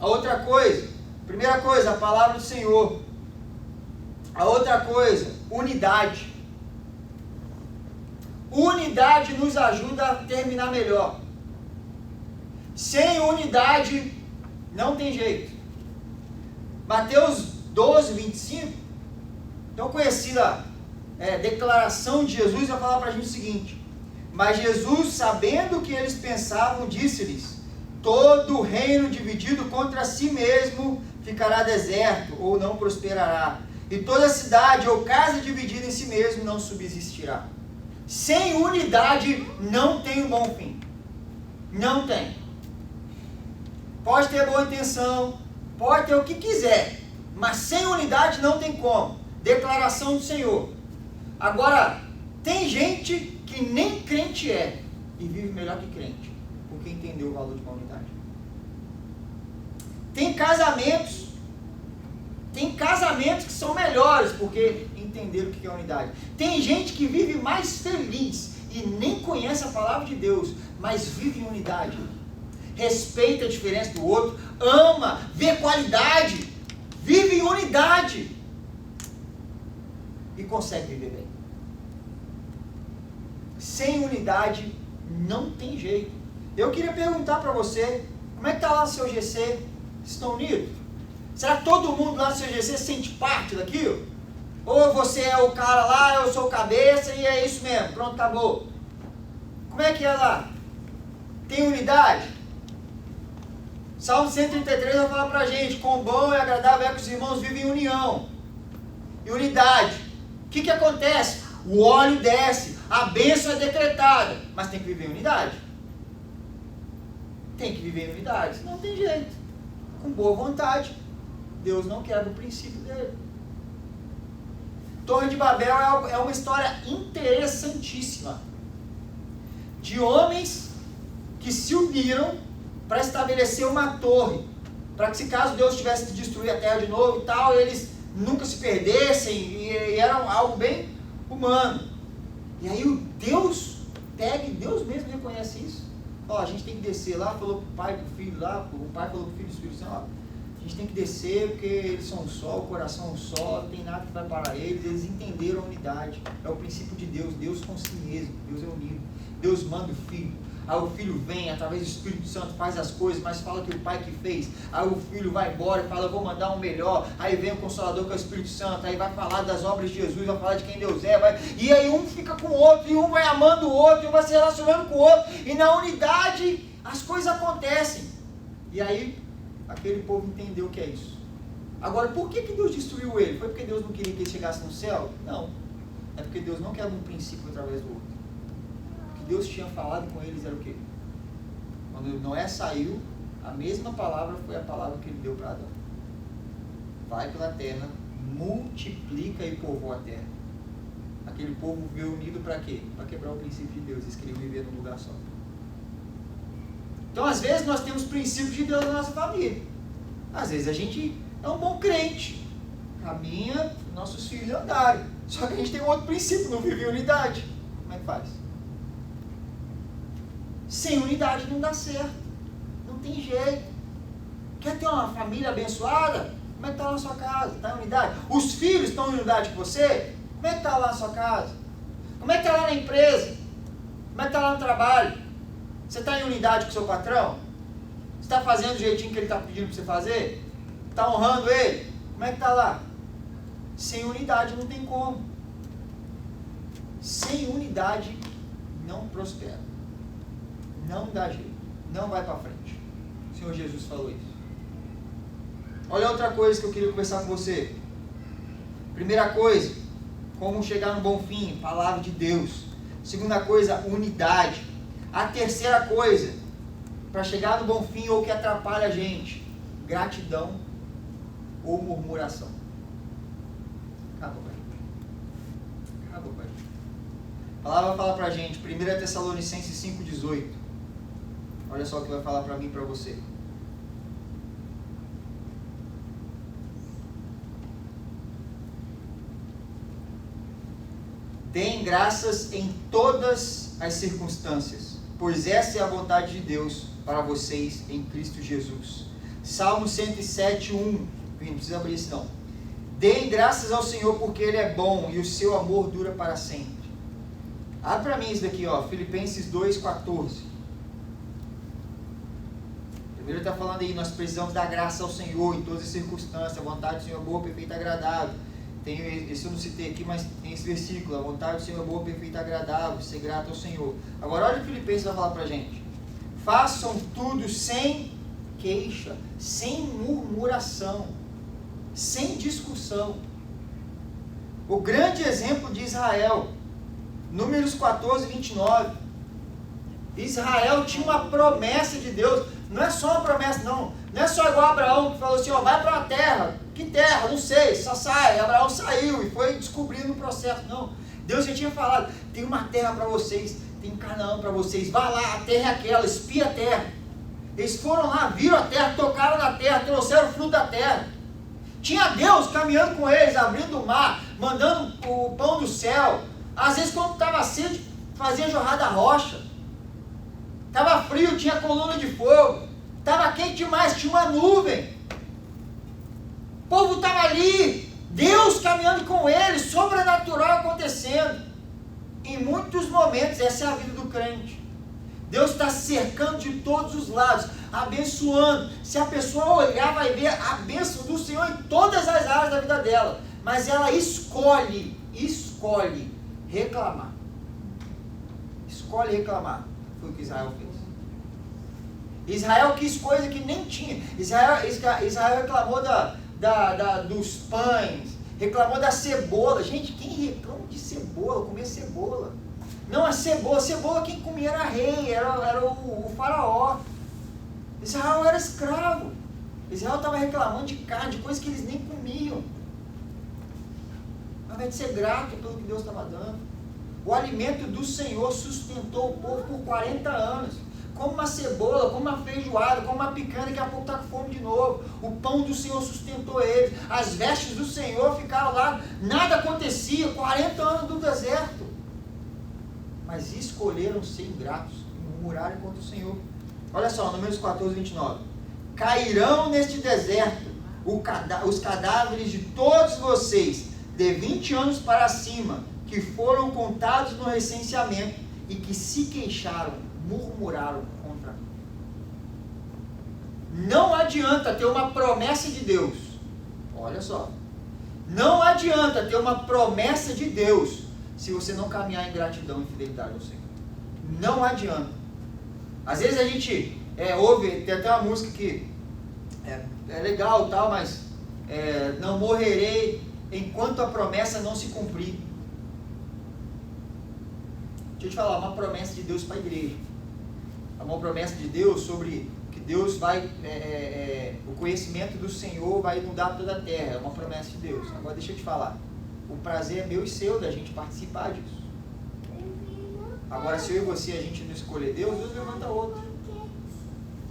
A outra coisa, primeira coisa, a palavra do Senhor. A outra coisa, unidade. Unidade nos ajuda a terminar melhor. Sem unidade, não tem jeito. Mateus 12, 25, tão conhecida declaração de Jesus, vai falar para a gente o seguinte: mas Jesus, sabendo o que eles pensavam, disse-lhes: todo reino dividido contra si mesmo ficará deserto, ou não prosperará. E toda cidade ou casa dividida em si mesmo não subsistirá. Sem unidade não tem um bom fim. Não tem. Pode ter boa intenção, pode ter o que quiser, mas sem unidade não tem como. Declaração do Senhor. Agora, tem gente que nem crente é e vive melhor que crente, porque entendeu o valor de uma unidade. Tem casamentos que são melhores, porque entenderam o que é unidade. Tem gente que vive mais feliz e nem conhece a palavra de Deus, mas vive em unidade. Respeita a diferença do outro, ama, vê qualidade, vive em unidade e consegue viver bem. Sem unidade não tem jeito. Eu queria perguntar para você, como é que está lá o seu GC? Vocês estão unidos? Será que todo mundo lá no seu GC sente parte daquilo? Ou você é o cara lá, eu sou o cabeça e é isso mesmo, pronto, acabou. Como é que é lá? Tem unidade? Salmo 133 vai falar pra gente: quão bom e agradável é que os irmãos vivem em união e unidade. O que acontece? O óleo desce, a bênção é decretada, mas tem que viver em unidade. Tem que viver em unidade, não tem jeito. Com boa vontade, Deus não quebra o princípio dele. Torre de Babel é uma história interessantíssima de homens que se uniram para estabelecer uma torre, para que, se caso Deus tivesse que destruir a terra de novo e tal, eles nunca se perdessem, e era algo bem humano. E aí o Deus pega, e Deus mesmo reconhece isso. Ó, a gente tem que descer lá, falou pro pai, pro filho lá, o pai falou pro filho, do Espírito Santo, ó, a gente tem que descer porque eles são um só, o coração é um só, não tem nada que vai parar eles entenderam a unidade. É o princípio de Deus, Deus com si mesmo, Deus é unido. Deus manda o filho. Aí o filho vem, através do Espírito Santo, faz as coisas, mas fala que o pai que fez. Aí o filho vai embora e fala: vou mandar um melhor. Aí vem o Consolador, que é o Espírito Santo. Aí vai falar das obras de Jesus, vai falar de quem Deus é. E aí um fica com o outro, e um vai amando o outro, e um vai se relacionando com o outro. E na unidade as coisas acontecem. E aí aquele povo entendeu o que é isso. Agora, por que Deus destruiu ele? Foi porque Deus não queria que ele chegasse no céu? Não. É porque Deus não quer um princípio através do outro. Deus tinha falado com eles era o quê? Quando Noé saiu, a mesma palavra foi a palavra que ele deu para Adão: vai pela terra, multiplica e povoa a terra. Aquele povo veio unido para quê? Para quebrar o princípio de Deus. Eles queriam viver num lugar só. Então, às vezes, nós temos princípios de Deus na nossa família. Às vezes a gente é um bom crente, caminha, nossos filhos andarem. Só que a gente tem um outro princípio, não vive em unidade. Como é que faz? Sem unidade não dá certo. Não tem jeito. Quer ter uma família abençoada? Como é que está lá na sua casa? Está em unidade? Os filhos estão em unidade com você? Como é que está lá na sua casa? Como é que está lá na empresa? Como é que está lá no trabalho? Você está em unidade com o seu patrão? Você está fazendo do jeitinho que ele está pedindo para você fazer? Está honrando ele? Como é que está lá? Sem unidade não tem como. Sem unidade não prospera. Não dá jeito. Não vai para frente. O Senhor Jesus falou isso. Olha outra coisa que eu queria conversar com você. Primeira coisa, como chegar no bom fim? Palavra de Deus. Segunda coisa, unidade. A terceira coisa, para chegar no bom fim ou que atrapalha a gente, gratidão ou murmuração. Acabou, pai. Acabou, pai. A palavra fala para a gente, 1 Tessalonicenses 5,18. Olha só o que vai falar para mim e para você. Deem graças em todas as circunstâncias, pois essa é a vontade de Deus para vocês em Cristo Jesus. Salmo 107, 1. Não precisa abrir isso não. Deem graças ao Senhor porque Ele é bom e o seu amor dura para sempre. Abre para mim isso daqui, ó, Filipenses 2,14. Primeiro está falando aí, nós precisamos dar graça ao Senhor em todas as circunstâncias, a vontade do Senhor é boa, perfeita e agradável. Esse eu não citei aqui, mas tem esse versículo, a vontade do Senhor é boa, perfeita e agradável, ser grato ao Senhor. Agora olha o que Filipenses vai falar para a gente. Façam tudo sem queixa, sem murmuração, sem discussão. O grande exemplo de Israel, Números 14, 29. Israel tinha uma promessa de Deus. Não é só uma promessa, não. Não é só igual Abraão que falou assim, ó, vai para uma terra. Que terra? Não sei, só sai. Abraão saiu e foi descobrindo o processo. Não. Deus já tinha falado, tem uma terra para vocês, tem Canaã para vocês. Vai lá, a terra é aquela, espia a terra. Eles foram lá, viram a terra, tocaram na terra, trouxeram o fruto da terra. Tinha Deus caminhando com eles, abrindo o mar, mandando o pão do céu. Às vezes quando estava sede, fazia jorrar da rocha. Estava frio, tinha coluna de fogo. Estava quente demais, tinha uma nuvem. O povo estava ali, Deus caminhando com eles, sobrenatural acontecendo. Em muitos momentos, essa é a vida do crente. Deus está cercando de todos os lados, abençoando. Se a pessoa olhar, vai ver a bênção do Senhor em todas as áreas da vida dela. Mas ela escolhe reclamar. Escolhe reclamar. Foi o que Israel fez. Israel quis coisa que nem tinha. Israel reclamou dos pães, reclamou da cebola. Gente, quem reclama de cebola, comer cebola? Não, a cebola quem comia era rei, era o faraó. Israel era escravo. Israel estava reclamando de carne, de coisas que eles nem comiam. Ao invés de ser grato pelo que Deus estava dando. O alimento do Senhor sustentou o povo por 40 anos. Como uma cebola, como uma feijoada, como uma picanha, daqui a pouco está com fome de novo. O pão do Senhor sustentou eles. As vestes do Senhor ficaram lá. Nada acontecia. 40 anos do deserto. Mas escolheram ser ingratos e murmuraram contra o Senhor. Olha só, Números 14, 29. Cairão neste deserto os cadáveres de todos vocês, de 20 anos para cima, que foram contados no recenseamento e que se queixaram, murmuraram contra mim. Não adianta ter uma promessa de Deus. Olha só. Não adianta ter uma promessa de Deus se você não caminhar em gratidão e fidelidade ao Senhor. Não adianta. Às vezes a gente ouve, tem até uma música que é legal, tal, mas não morrerei enquanto a promessa não se cumprir. Deixa eu te falar, uma promessa de Deus para a igreja. Uma promessa de Deus sobre que Deus vai, o conhecimento do Senhor vai mudar toda a terra. É uma promessa de Deus. Agora deixa eu te falar, o prazer é meu e seu da gente participar disso. Agora se eu e você a gente não escolher Deus, Deus levanta outro.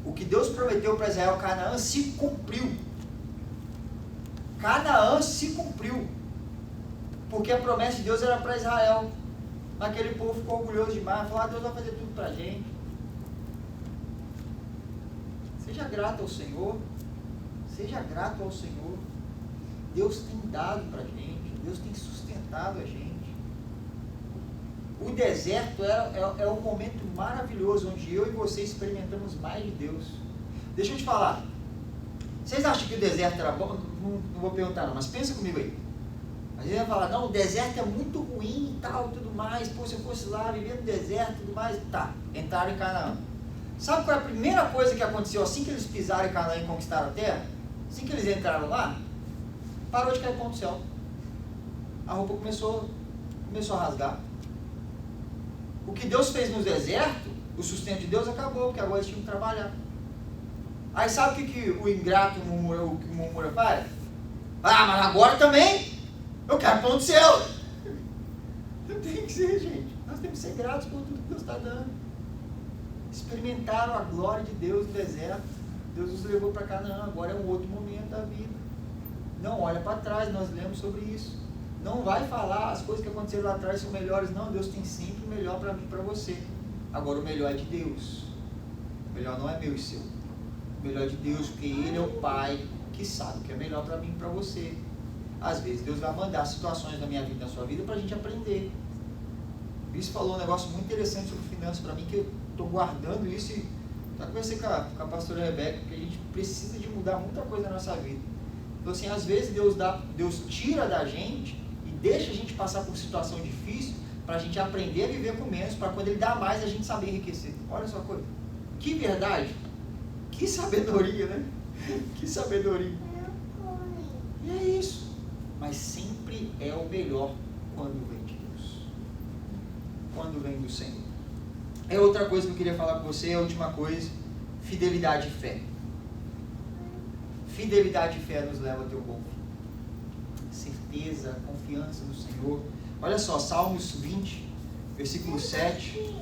O que Deus prometeu para Israel, Canaã, se cumpriu. Canaã se cumpriu. Porque a promessa de Deus era para Israel. Aquele povo ficou orgulhoso demais, falou, Deus vai fazer tudo para a gente. Seja grato ao Senhor. Seja grato ao Senhor. Deus tem dado para a gente. Deus tem sustentado a gente. O deserto é um momento maravilhoso, onde eu e você experimentamos mais de Deus. Deixa eu te falar. Vocês acham que o deserto era bom? Não vou perguntar não, mas pensa comigo aí. Às vezes vai falar, não, o deserto é muito ruim e tal, tudo mais. Pô, se eu fosse lá, viver no deserto e tudo mais. Tá, entraram em Canaã. Sabe qual é a primeira coisa que aconteceu assim que eles pisaram em Canaã e conquistaram a terra? Assim que eles entraram lá, parou de cair pão do céu. a roupa começou a rasgar. O que Deus fez no deserto, o sustento de Deus acabou, porque agora eles tinham que trabalhar. Aí sabe o que o ingrato murmura faz? Ah, mas agora também eu quero pão do céu. Tem que ser, gente. Nós temos que ser gratos por tudo que Deus está dando. Experimentaram a glória de Deus no deserto. Deus nos levou para Canaã. Agora é um outro momento da vida. Não olha para trás, nós lemos sobre isso. Não vai falar as coisas que aconteceram lá atrás são melhores. Não, Deus tem sempre o melhor para mim e para você. Agora o melhor é de Deus. O melhor não é meu e seu. O melhor é de Deus, porque Ele é o Pai que sabe o que é melhor para mim e para você. Às vezes Deus vai mandar situações na minha vida e na sua vida para a gente aprender. O Bispo falou um negócio muito interessante sobre finanças para mim, que eu estou guardando isso e já conversei com a pastora Rebeca, que a gente precisa de mudar muita coisa na nossa vida. Então assim, às vezes Deus tira da gente e deixa a gente passar por situação difícil para a gente aprender a viver com menos, para quando Ele dá mais a gente saber enriquecer. Olha só a coisa. Que verdade. Que sabedoria, né? Que sabedoria. E é isso. Mas sempre é o melhor quando vem de Deus. Quando vem do Senhor. É outra coisa que eu queria falar com você, a última coisa. Fidelidade e fé. Fidelidade e fé nos leva a ter um bom fim. Certeza, confiança no Senhor. Olha só, Salmos 20, versículo 7.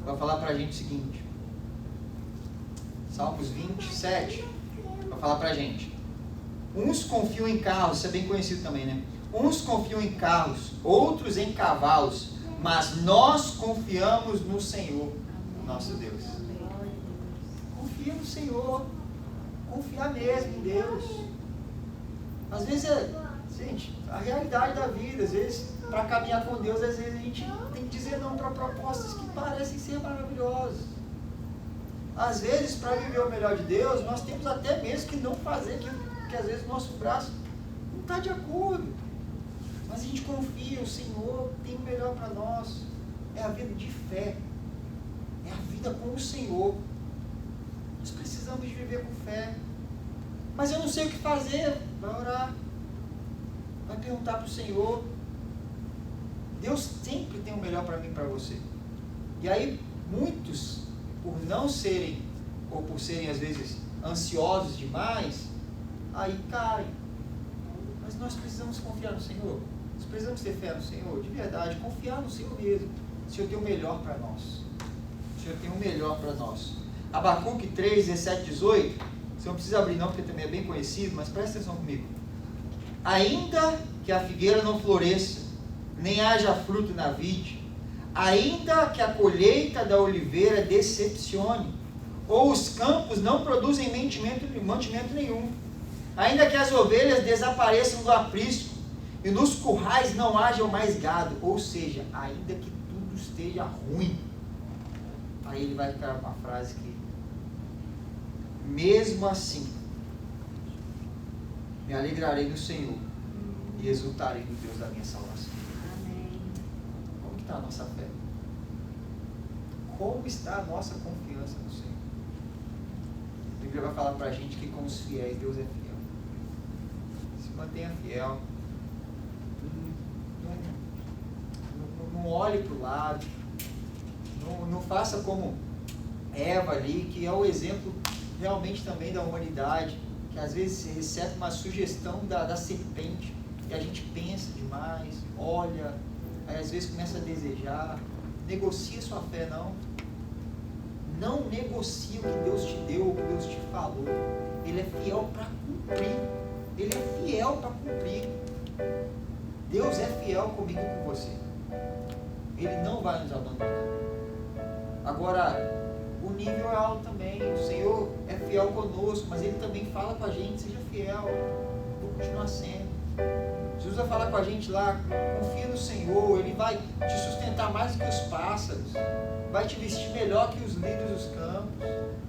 Vai falar pra gente o seguinte. Salmos 27 vai falar pra gente. Uns confiam em carros, isso é bem conhecido também, né? Uns confiam em carros, outros em cavalos, mas nós confiamos no Senhor, nosso Deus. Confia no Senhor. Confiar mesmo em Deus. Às vezes gente, a realidade da vida, às vezes, para caminhar com Deus, às vezes a gente tem que dizer não para propostas que parecem ser maravilhosas. Às vezes, para viver o melhor de Deus, nós temos até mesmo que não fazer aquilo que às vezes o nosso braço não está de acordo. Mas a gente confia, o Senhor tem o melhor para nós. É a vida de fé. É a vida com o Senhor. Nós precisamos de viver com fé. Mas eu não sei o que fazer. Vai orar. Vai perguntar para o Senhor. Deus sempre tem o melhor para mim e para você. E aí, muitos, por não serem, ou por serem às vezes ansiosos demais, aí caem. Mas nós precisamos confiar no Senhor. Nós precisamos ter fé no Senhor, de verdade, confiar no Senhor mesmo. O Senhor tem o melhor para nós. O Senhor tem o melhor para nós. Abacuque 3, 17, 18. Você não precisa abrir não, porque também é bem conhecido, mas presta atenção comigo. Ainda que a figueira não floresça, nem haja fruto na vide, ainda que a colheita da oliveira decepcione, ou os campos não produzem mantimento nenhum, ainda que as ovelhas desapareçam do aprisco, e nos currais não haja mais gado, ou seja, ainda que tudo esteja ruim. Aí ele vai ficar uma frase que, mesmo assim, me alegrarei no Senhor e exultarei no Deus da minha salvação. Amém. Como está a nossa fé? Como está a nossa confiança no Senhor? A Bíblia vai falar para a gente que com os fiéis Deus é fiel. Se mantenha fiel. Não olhe para o lado. Não faça como Eva ali, que é o exemplo realmente também da humanidade, que às vezes recebe uma sugestão da serpente, e a gente pensa demais, olha, aí às vezes começa a desejar. Negocia sua fé, não. Não negocia o que Deus te deu, o que Deus te falou. Ele é fiel para cumprir. Ele é fiel para cumprir. Deus é fiel comigo e com você. Ele não vai nos abandonar. Agora, o nível é alto também. O Senhor é fiel conosco, mas Ele também fala com a gente, seja fiel. Vou continuar sendo. Jesus vai falar com a gente lá, confia no Senhor, Ele vai te sustentar mais do que os pássaros, vai te vestir melhor que os lírios dos campos.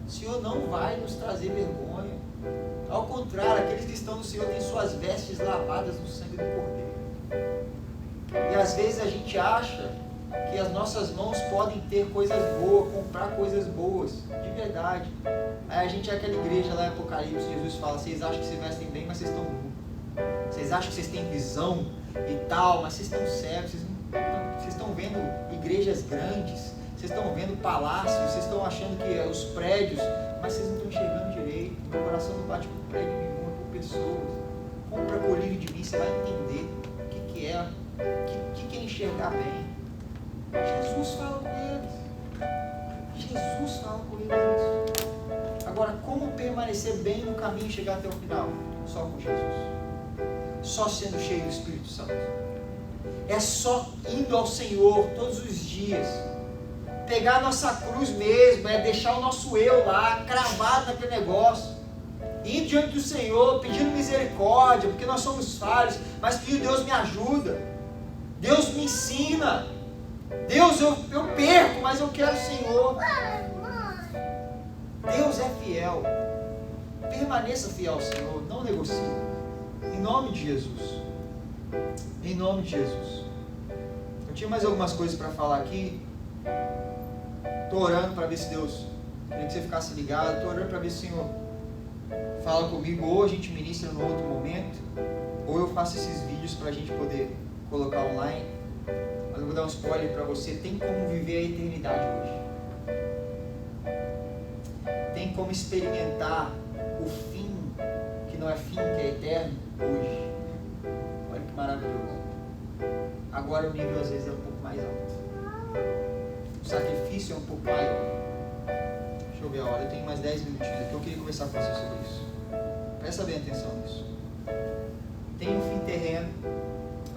O Senhor não vai nos trazer vergonha. Ao contrário, aqueles que estão no Senhor têm suas vestes lavadas no sangue do Cordeiro. E às vezes a gente acha que as nossas mãos podem ter coisas boas, comprar coisas boas, de verdade. Aí a gente é aquela igreja lá em Apocalipse, Jesus fala, vocês acham que se vestem bem, mas vocês estão nus. Vocês acham que vocês têm visão e tal, mas vocês estão cegos, vocês estão vendo igrejas grandes, vocês estão vendo palácios, vocês estão achando que é os prédios, mas vocês não estão enxergando direito. Meu coração não bate por prédio nenhum, é por pessoas. Compra colírio de mim, você vai entender o que é, o que é enxergar bem. Jesus fala com eles. Jesus fala com eles isso. Agora, como permanecer bem no caminho e chegar até o final? Só com Jesus. Só sendo cheio do Espírito Santo. É só indo ao Senhor todos os dias. Pegar a nossa cruz mesmo, é deixar o nosso eu lá, cravado naquele negócio. Ir diante do Senhor, pedindo misericórdia, porque nós somos falhos, mas pedindo, Deus me ajuda. Deus me ensina. Deus, eu perco, mas eu quero o Senhor. Deus é fiel. Permaneça fiel ao Senhor, não negocie. Em nome de Jesus. Em nome de Jesus. Eu tinha mais algumas coisas para falar aqui. Estou orando para ver se Deus, queria que você ficasse ligado. Estou orando para ver se o Senhor fala comigo, ou a gente ministra no outro momento, ou eu faço esses vídeos para a gente poder colocar online. Mas eu vou dar um spoiler para você. Tem como viver a eternidade hoje. Tem como experimentar o fim, que não é fim, que é eterno, hoje. Olha que maravilhoso. Agora o nível às vezes é um pouco mais alto. O sacrifício é um pouco maior. Deixa eu ver a hora, eu tenho mais 10 minutinhos aqui. Eu queria conversar com você sobre isso. Presta bem atenção nisso. Tem um fim terreno,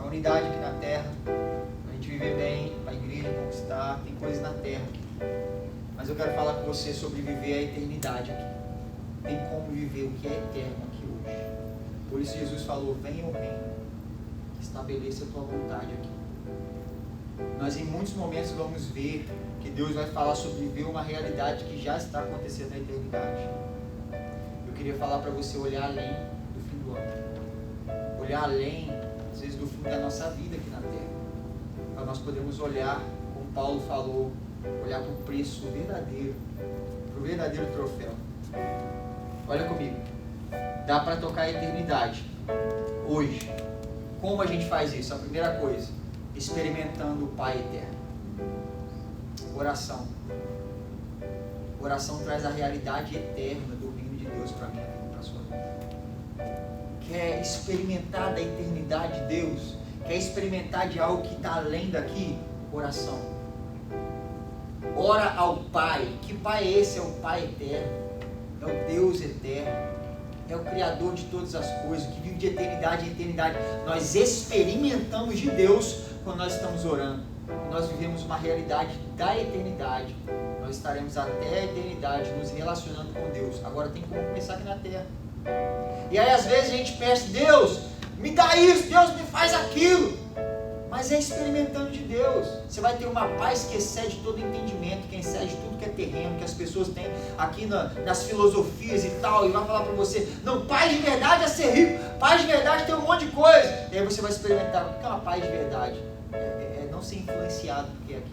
a unidade aqui na terra, a gente viver bem, a igreja conquistar, tem coisas na terra aqui. Mas eu quero falar com você sobre viver a eternidade aqui. Tem como viver o que é eterno aqui hoje. Por isso Jesus falou, venha o reino, estabeleça a tua vontade aqui. Nós em muitos momentos vamos ver que Deus vai falar sobre viver uma realidade que já está acontecendo na eternidade. Eu queria falar para você olhar além do fim do ano. Olhar além, às vezes, do fim da nossa vida aqui na terra. Para nós podermos olhar, como Paulo falou, olhar para o preço verdadeiro, para o verdadeiro troféu. Olha comigo. Dá para tocar a eternidade hoje. Como a gente faz isso? A primeira coisa, experimentando o Pai eterno. Oração. Oração traz a realidade eterna do reino de Deus para mim e para a sua vida. Quer experimentar da eternidade de Deus? Quer experimentar de algo que está além daqui? Oração. Ora ao Pai. Que Pai é esse? É o Pai eterno. É o Deus eterno. É o Criador de todas as coisas, que vive de eternidade em eternidade. Nós experimentamos de Deus quando nós estamos orando. Nós vivemos uma realidade da eternidade. Nós estaremos até a eternidade nos relacionando com Deus. Agora tem como começar aqui na terra. E aí às vezes a gente peça, Deus, me dá isso, Deus me faz aquilo. Mas é experimentando de Deus. Você vai ter uma paz que excede todo entendimento, que excede tudo que é terreno, que as pessoas têm aqui nas filosofias e tal, e vai falar para você, não, paz de verdade é ser rico, paz de verdade tem um monte de coisa. E aí você vai experimentar o que é uma paz de verdade. É não ser influenciado do que é aqui.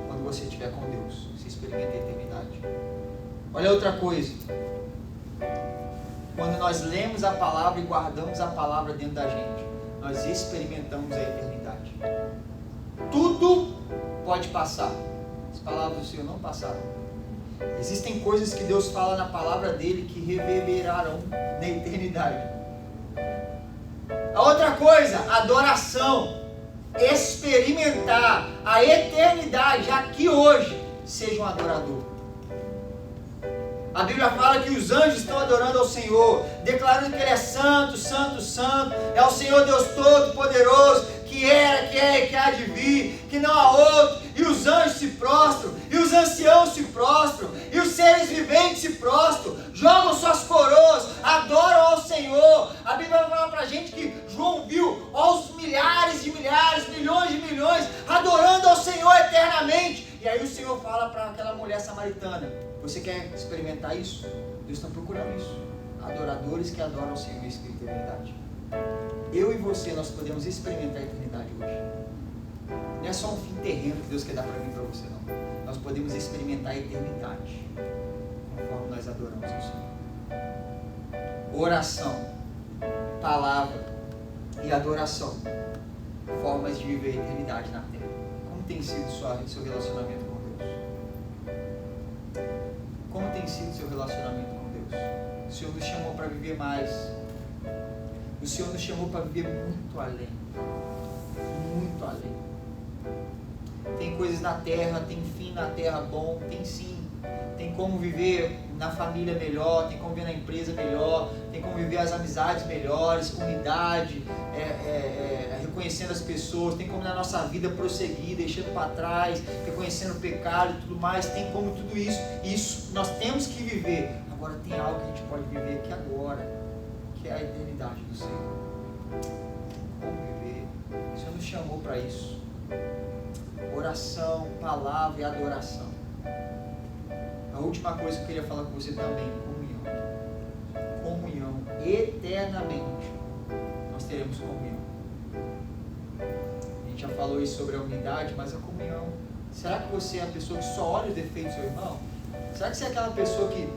Quando você estiver com Deus, você experimenta a eternidade. Olha outra coisa. Quando nós lemos a palavra e guardamos a palavra dentro da gente, nós experimentamos a eternidade. Tudo pode passar. As palavras do Senhor não passaram. Existem coisas que Deus fala na palavra dele que reverberarão na eternidade. A outra coisa, adoração. Experimentar a eternidade aqui hoje. Seja um adorador. A Bíblia fala que os anjos estão adorando ao Senhor, declarando que Ele é santo, santo, santo, é o Senhor Deus Todo-Poderoso, que era, que é e que há de vir, que não há outro, e os anjos se prostram, e os anciãos se prostram, e os seres viventes se prostram, jogam suas coroas, adoram ao Senhor. A Bíblia vai falar para a gente que João viu aos milhares de milhares, milhões de milhões, adorando ao Senhor eternamente. E aí o Senhor fala para aquela mulher samaritana, você quer experimentar isso? Deus está procurando isso. Adoradores que adoram o Senhor em espírito e verdade. Eu e você, nós podemos experimentar a eternidade hoje. Não é só um fim terreno que Deus quer dar para mim e para você, não. Nós podemos experimentar a eternidade conforme nós adoramos o Senhor. Oração. palavra e adoração, formas de viver a eternidade na Terra. Como tem sido seu relacionamento com Deus? Como tem sido seu relacionamento com Deus? O Senhor nos chamou para viver mais. O Senhor nos chamou para viver muito além. Muito além. Tem coisas na terra, tem fim na terra bom, tem sim. Tem como viver na família melhor, tem como viver na empresa melhor, tem como viver as amizades melhores, comunidade, reconhecendo as pessoas, tem como na nossa vida prosseguir, deixando para trás, reconhecendo o pecado e tudo mais, tem como tudo isso. Isso nós temos que viver. Agora tem algo que a gente pode viver aqui agora, que é a eternidade do Senhor. Como viver? O Senhor nos chamou para isso. Oração, palavra e adoração. A última coisa que eu queria falar com você também, comunhão. Comunhão. Eternamente nós teremos comunhão. A gente já falou isso sobre a unidade, mas a comunhão. Será que você é a pessoa que só olha o defeito do seu irmão? Será que você é aquela pessoa que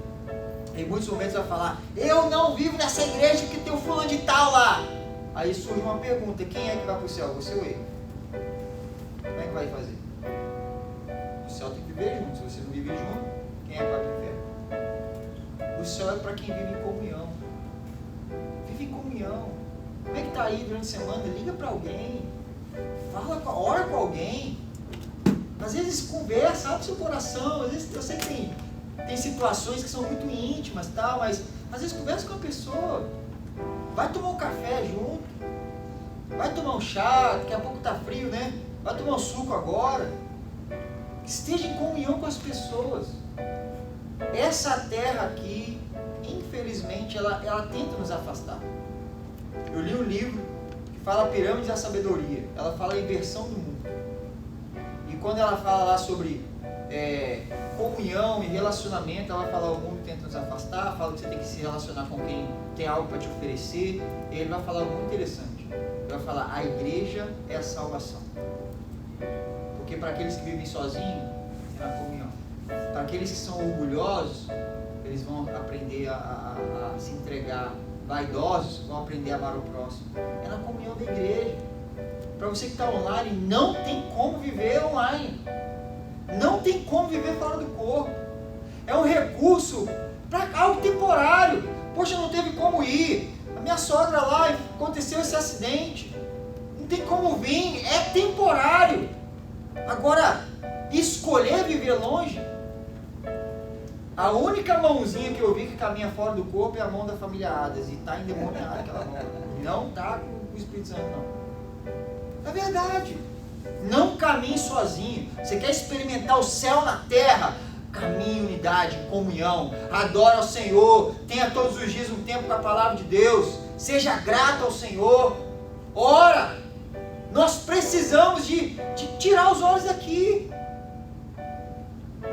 em muitos momentos vai falar: eu não vivo nessa igreja porque tem o fulano de tal lá? Aí surge uma pergunta: quem é que vai para o céu? Você ou ele? Como é que vai fazer? O céu tem que viver junto. Se você não vive junto, quem é que vai para o inferno? O céu é para quem vive em comunhão. Vive em comunhão. Como é que está aí durante a semana? Liga para alguém. Ora com alguém. Às vezes conversa, abre seu coração. Às vezes eu sei que tem situações que são muito íntimas, tal, mas às vezes conversa com a pessoa. Vai tomar um café junto. Vai tomar um chá. Daqui a pouco está frio, né? Vai tomar um suco agora. Esteja em comunhão com as pessoas. Essa terra aqui, infelizmente, ela tenta nos afastar. Eu li um livro que fala Pirâmide da Sabedoria. Ela fala a inversão do mundo. E quando ela fala lá sobre comunhão e relacionamento, ela fala o mundo tenta nos afastar, fala que você tem que se relacionar com quem tem algo para te oferecer. E ele vai falar algo muito interessante. Ele vai falar: a igreja é a salvação. Porque para aqueles que vivem sozinhos, é na comunhão. Para aqueles que são orgulhosos, eles vão aprender a se entregar. Vaidosos vão aprender a amar o próximo. É na comunhão da igreja. Para você que está online, não tem como viver online. Não tem como viver fora do corpo. É um recurso para algo temporário. Poxa, não teve como ir. A minha sogra lá, aconteceu esse acidente. Não tem como vir. É temporário. Agora, escolher viver longe, a única mãozinha que eu vi que caminha fora do corpo é a mão da família Adas. E está endemoniada aquela mão. Não está com o Espírito Santo, não. É verdade. Não caminhe sozinho. Você quer experimentar o céu na terra? Caminhe em unidade, em comunhão. Adore ao Senhor. Tenha todos os dias um tempo com a palavra de Deus. Seja grato ao Senhor. Ora. Nós precisamos de tirar os olhos daqui.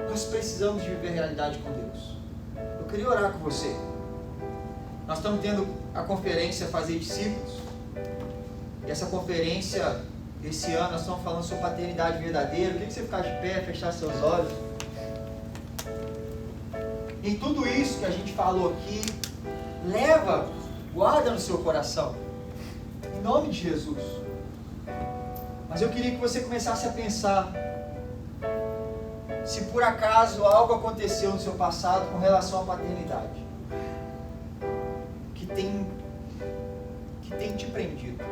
Nós precisamos de viver a realidade com Deus. Eu queria orar com você. Nós estamos tendo a conferência Fazer Discípulos. E essa conferência, esse ano, nós estamos falando sobre paternidade verdadeira. Eu queria que você ficasse de pé, fechasse seus olhos. Em tudo isso que a gente falou aqui, guarda no seu coração. Em nome de Jesus. Mas eu queria que você começasse a pensar se por acaso algo aconteceu no seu passado com relação à paternidade que tem te prendido.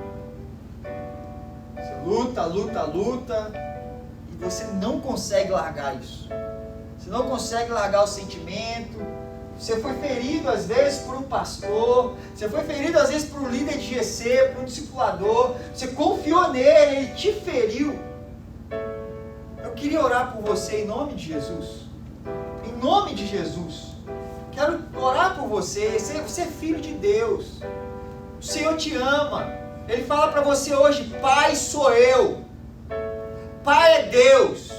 Você luta e você não consegue largar isso. Você não consegue largar o sentimento. Você foi ferido às vezes por um pastor, você foi ferido às vezes por um líder de GC, por um discipulador, você confiou nele, ele te feriu. Eu queria orar por você em nome de Jesus. Em nome de Jesus. Quero orar por você. Você é filho de Deus. O Senhor te ama. Ele fala para você hoje: Pai sou eu. Pai é Deus.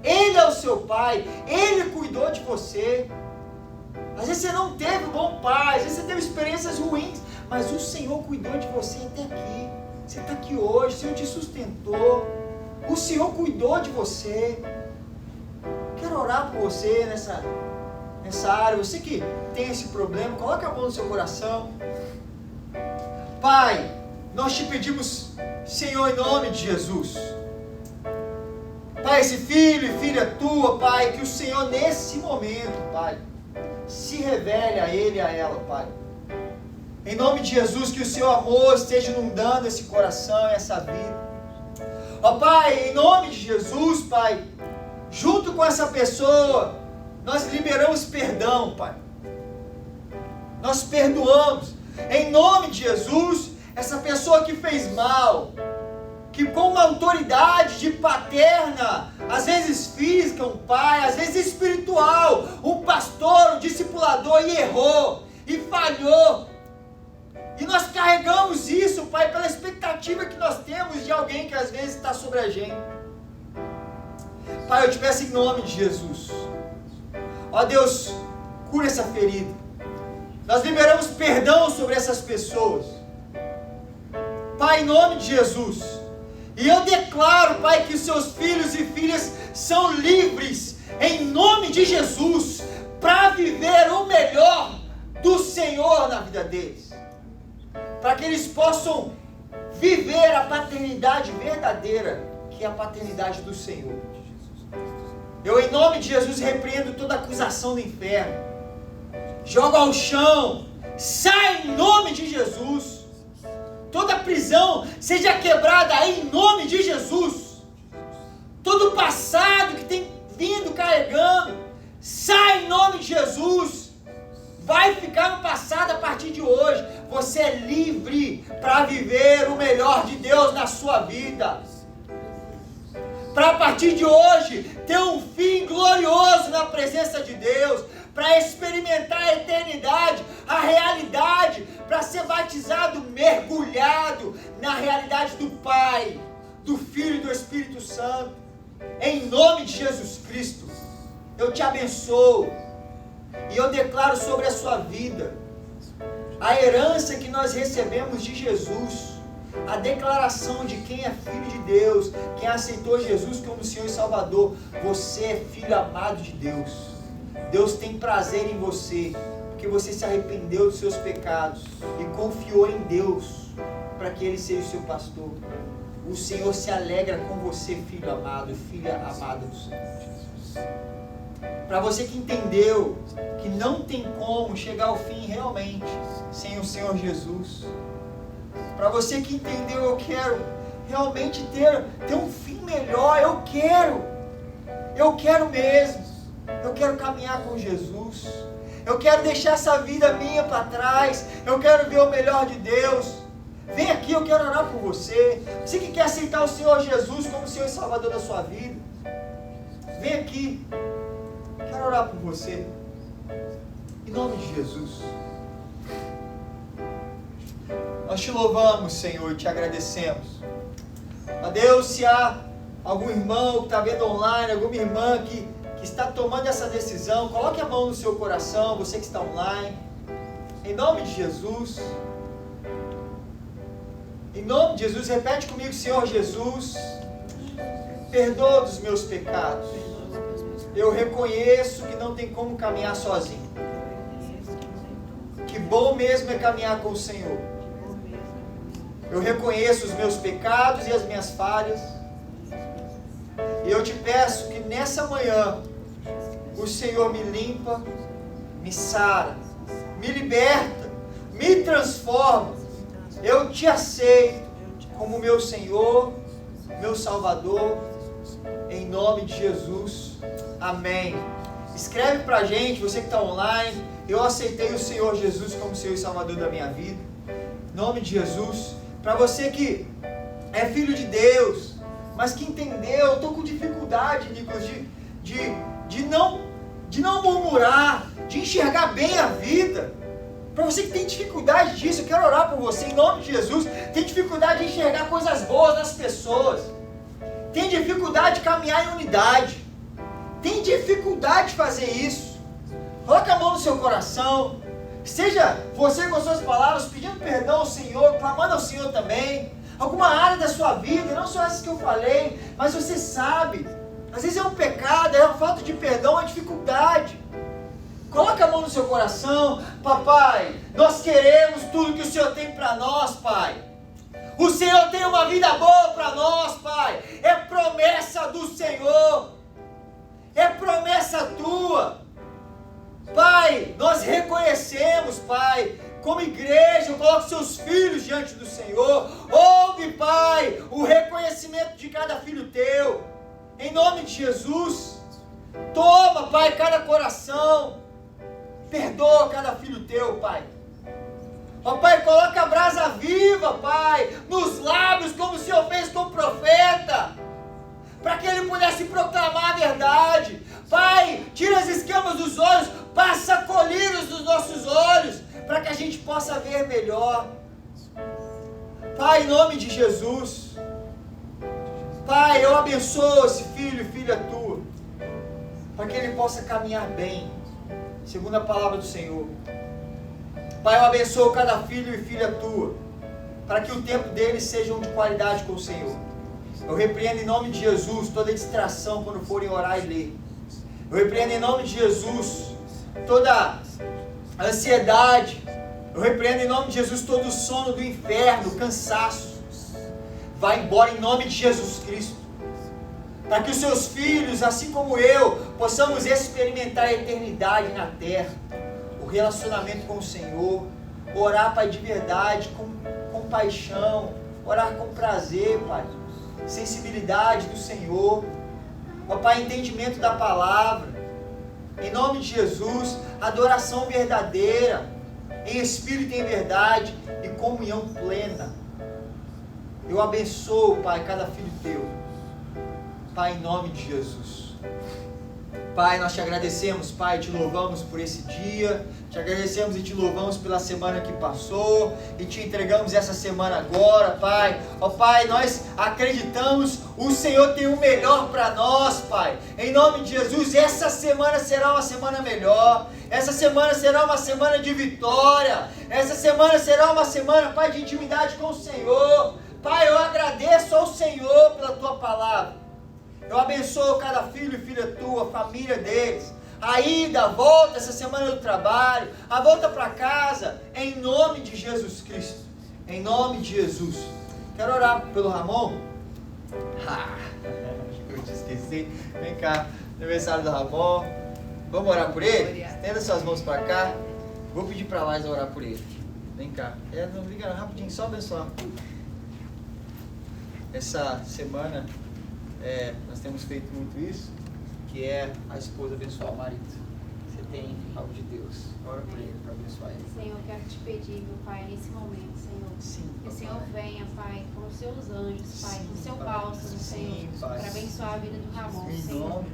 Ele é o seu Pai. Ele cuidou de você. Às vezes você não teve um bom pai, às vezes você teve experiências ruins, mas o Senhor cuidou de você até aqui. Você está aqui hoje, o Senhor te sustentou, o Senhor cuidou de você. Quero orar por você nessa área. Você que tem esse problema, coloque a mão no seu coração. Pai, nós te pedimos, Senhor, em nome de Jesus. Pai, esse filho e filha tua, Pai, que o Senhor nesse momento, Pai, se revele a ele e a ela, Pai. Em nome de Jesus, que o seu amor esteja inundando esse coração e essa vida. Ó Pai, em nome de Jesus, Pai, junto com essa pessoa, nós liberamos perdão, Pai. Nós perdoamos. Em nome de Jesus, essa pessoa que fez mal, que com uma autoridade de paterna, às vezes física, um pai, às vezes espiritual, um pastor, um discipulador, e errou, e falhou. E nós carregamos isso, Pai, pela expectativa que nós temos de alguém que às vezes está sobre a gente. Pai, eu te peço em nome de Jesus. Ó Deus, cura essa ferida. Nós liberamos perdão sobre essas pessoas. Pai, em nome de Jesus. E eu declaro, Pai, que os seus filhos e filhas são livres, em nome de Jesus, para viver o melhor do Senhor na vida deles. Para que eles possam viver a paternidade verdadeira, que é a paternidade do Senhor. Eu, em nome de Jesus, repreendo toda acusação do inferno. Jogo ao chão, sai em nome de Jesus. Toda prisão seja quebrada em nome de Jesus. Todo passado que tem vindo carregando, sai em nome de Jesus. Vai ficar no passado a partir de hoje. Você é livre para viver o melhor de Deus na sua vida. Para a partir de hoje ter um fim glorioso na presença de Deus. Para experimentar a eternidade, a realidade, para ser batizado, mergulhado na realidade do Pai, do Filho e do Espírito Santo. Em nome de Jesus Cristo, eu te abençoo e eu declaro sobre a sua vida a herança que nós recebemos de Jesus, a declaração de quem é filho de Deus, quem aceitou Jesus como Senhor e Salvador. Você é filho amado de Deus. Deus tem prazer em você, porque você se arrependeu dos seus pecados e confiou em Deus para que Ele seja o seu pastor. O Senhor se alegra com você, filho amado, filha amada do Senhor. Para você que entendeu que não tem como chegar ao fim realmente sem o Senhor Jesus. Para você que entendeu, eu quero realmente ter um fim melhor, eu quero mesmo. Eu quero caminhar com Jesus. Eu quero deixar essa vida minha para trás. Eu quero ver o melhor de Deus. Vem aqui, eu quero orar por você. Você que quer aceitar o Senhor Jesus como Senhor e Salvador da sua vida, vem aqui. Quero orar por você. Em nome de Jesus. Nós te louvamos, Senhor, e te agradecemos. Ó Deus, se há algum irmão que está vendo online, alguma irmã que está tomando essa decisão, coloque a mão no seu coração, você que está online, em nome de Jesus. Em nome de Jesus, repete comigo: Senhor Jesus, perdoa dos meus pecados. Eu reconheço que não tem como caminhar sozinho. Que bom mesmo é caminhar com o Senhor. Eu reconheço os meus pecados e as minhas falhas. E eu te peço que nessa manhã o Senhor me limpa, me sara, me liberta, me transforma. Eu te aceito como meu Senhor, meu Salvador, em nome de Jesus. Amém. Escreve pra gente, você que está online: eu aceitei o Senhor Jesus como Senhor e Salvador da minha vida. Em nome de Jesus. Para você que é filho de Deus, mas que entendeu, eu estou com dificuldade, Nicolas, de não murmurar, de enxergar bem a vida. Para você que tem dificuldade disso, eu quero orar por você em nome de Jesus. Tem dificuldade de enxergar coisas boas nas pessoas, tem dificuldade de caminhar em unidade, tem dificuldade de fazer isso. Coloque a mão no seu coração. Seja você com suas palavras pedindo perdão ao Senhor, clamando ao Senhor também. Alguma área da sua vida, não só essas que eu falei, mas você sabe, às vezes é um pecado, é uma falta de perdão, é uma dificuldade. Coloca a mão no seu coração. Papai, nós queremos tudo que o Senhor tem para nós, Pai. O Senhor tem uma vida boa para nós, Pai. É promessa do Senhor. É promessa tua. Pai, nós reconhecemos, Pai, como igreja, coloca seus filhos diante do Senhor. Ouve, Pai, o reconhecimento de cada filho teu. Em nome de Jesus. Toma, Pai, cada coração. Perdoa cada filho teu, Pai. Ó, Pai, coloca a brasa viva, Pai, nos lábios, como o Senhor fez com o profeta, para que ele pudesse proclamar a verdade. Pai, tira as escamas dos olhos, passa colírios dos nossos olhos, para que a gente possa ver melhor. Pai, em nome de Jesus. Pai, eu abençoo esse filho e filha tua, para que ele possa caminhar bem, segundo a palavra do Senhor. Pai, eu abençoo cada filho e filha tua, para que o tempo deles seja de qualidade com o Senhor. Eu repreendo em nome de Jesus toda distração quando forem orar e ler. Eu repreendo em nome de Jesus toda ansiedade. Eu repreendo em nome de Jesus todo o sono do inferno, cansaço. Vai embora em nome de Jesus Cristo. Para que os seus filhos, assim como eu, possamos experimentar a eternidade na terra. O relacionamento com o Senhor. Orar, Pai, de verdade, com paixão. Orar com prazer, Pai. Sensibilidade do Senhor. Ó Pai, entendimento da palavra. Em nome de Jesus, adoração verdadeira, em espírito e em verdade, e comunhão plena. Eu abençoo, Pai, cada filho teu. Pai, em nome de Jesus. Pai, nós te agradecemos, Pai, te louvamos por esse dia, te agradecemos e te louvamos pela semana que passou, e te entregamos essa semana agora, Pai. Ó Pai, nós acreditamos, o Senhor tem o melhor para nós, Pai. Em nome de Jesus, essa semana será uma semana melhor, essa semana será uma semana de vitória, essa semana será uma semana, Pai, de intimidade com o Senhor. Pai, eu agradeço ao Senhor pela tua palavra. Eu abençoo cada filho e filha tua, a família deles, a ida, a volta, essa semana do trabalho, a volta para casa, em nome de Jesus Cristo, em nome de Jesus. Quero orar pelo Ramon. Eu te esqueci. Vem cá, aniversário do Ramon. Vamos orar por ele? Estenda suas mãos para cá. Vou pedir para lá orar por ele. Vem cá. Não liga rapidinho, só abençoar. Essa semana nós temos feito muito isso, que é a esposa abençoar o marido. Você tem algo de Deus, ora por ele para abençoar ele. Senhor, eu quero te pedir, meu Pai, nesse momento, Senhor, sim, que o Senhor venha, Pai, com os seus anjos, Pai, com o seu bálsamo, Senhor, para abençoar a vida do Ramon, Senhor.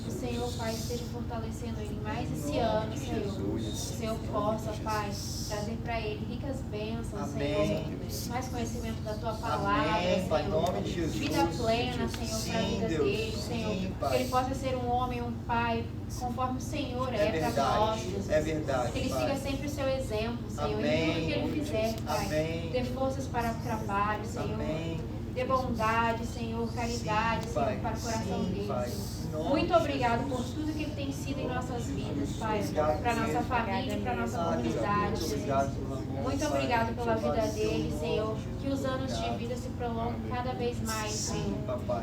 O Senhor, Pai, esteja fortalecendo ele mais esse ano, Senhor. O Senhor possa, Pai, trazer para ele ricas bênçãos, Senhor, mais conhecimento da tua palavra, Senhor, vida plena, Senhor, para a vida dele, Senhor, que ele possa ser um homem, um pai, conforme o Senhor para nós, Jesus. É verdade. Que ele siga sempre o seu exemplo, Senhor, em tudo que ele fizer, Pai. Dê forças para o trabalho, Senhor. Dê bondade, Senhor, caridade, Senhor, para o coração dele, Senhor. Muito obrigado por tudo que ele tem sido em nossas vidas, Pai, para a nossa família e para a nossa comunidade, Jesus. Muito obrigado pela vida dele, Senhor. Que os anos de vida se prolonguem cada vez mais, Senhor.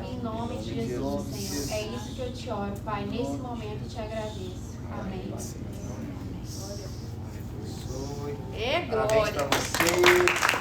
Em nome de Jesus, Senhor. É isso que eu te oro, Pai. Nesse momento eu te agradeço. Amém. Parabéns glória. para você.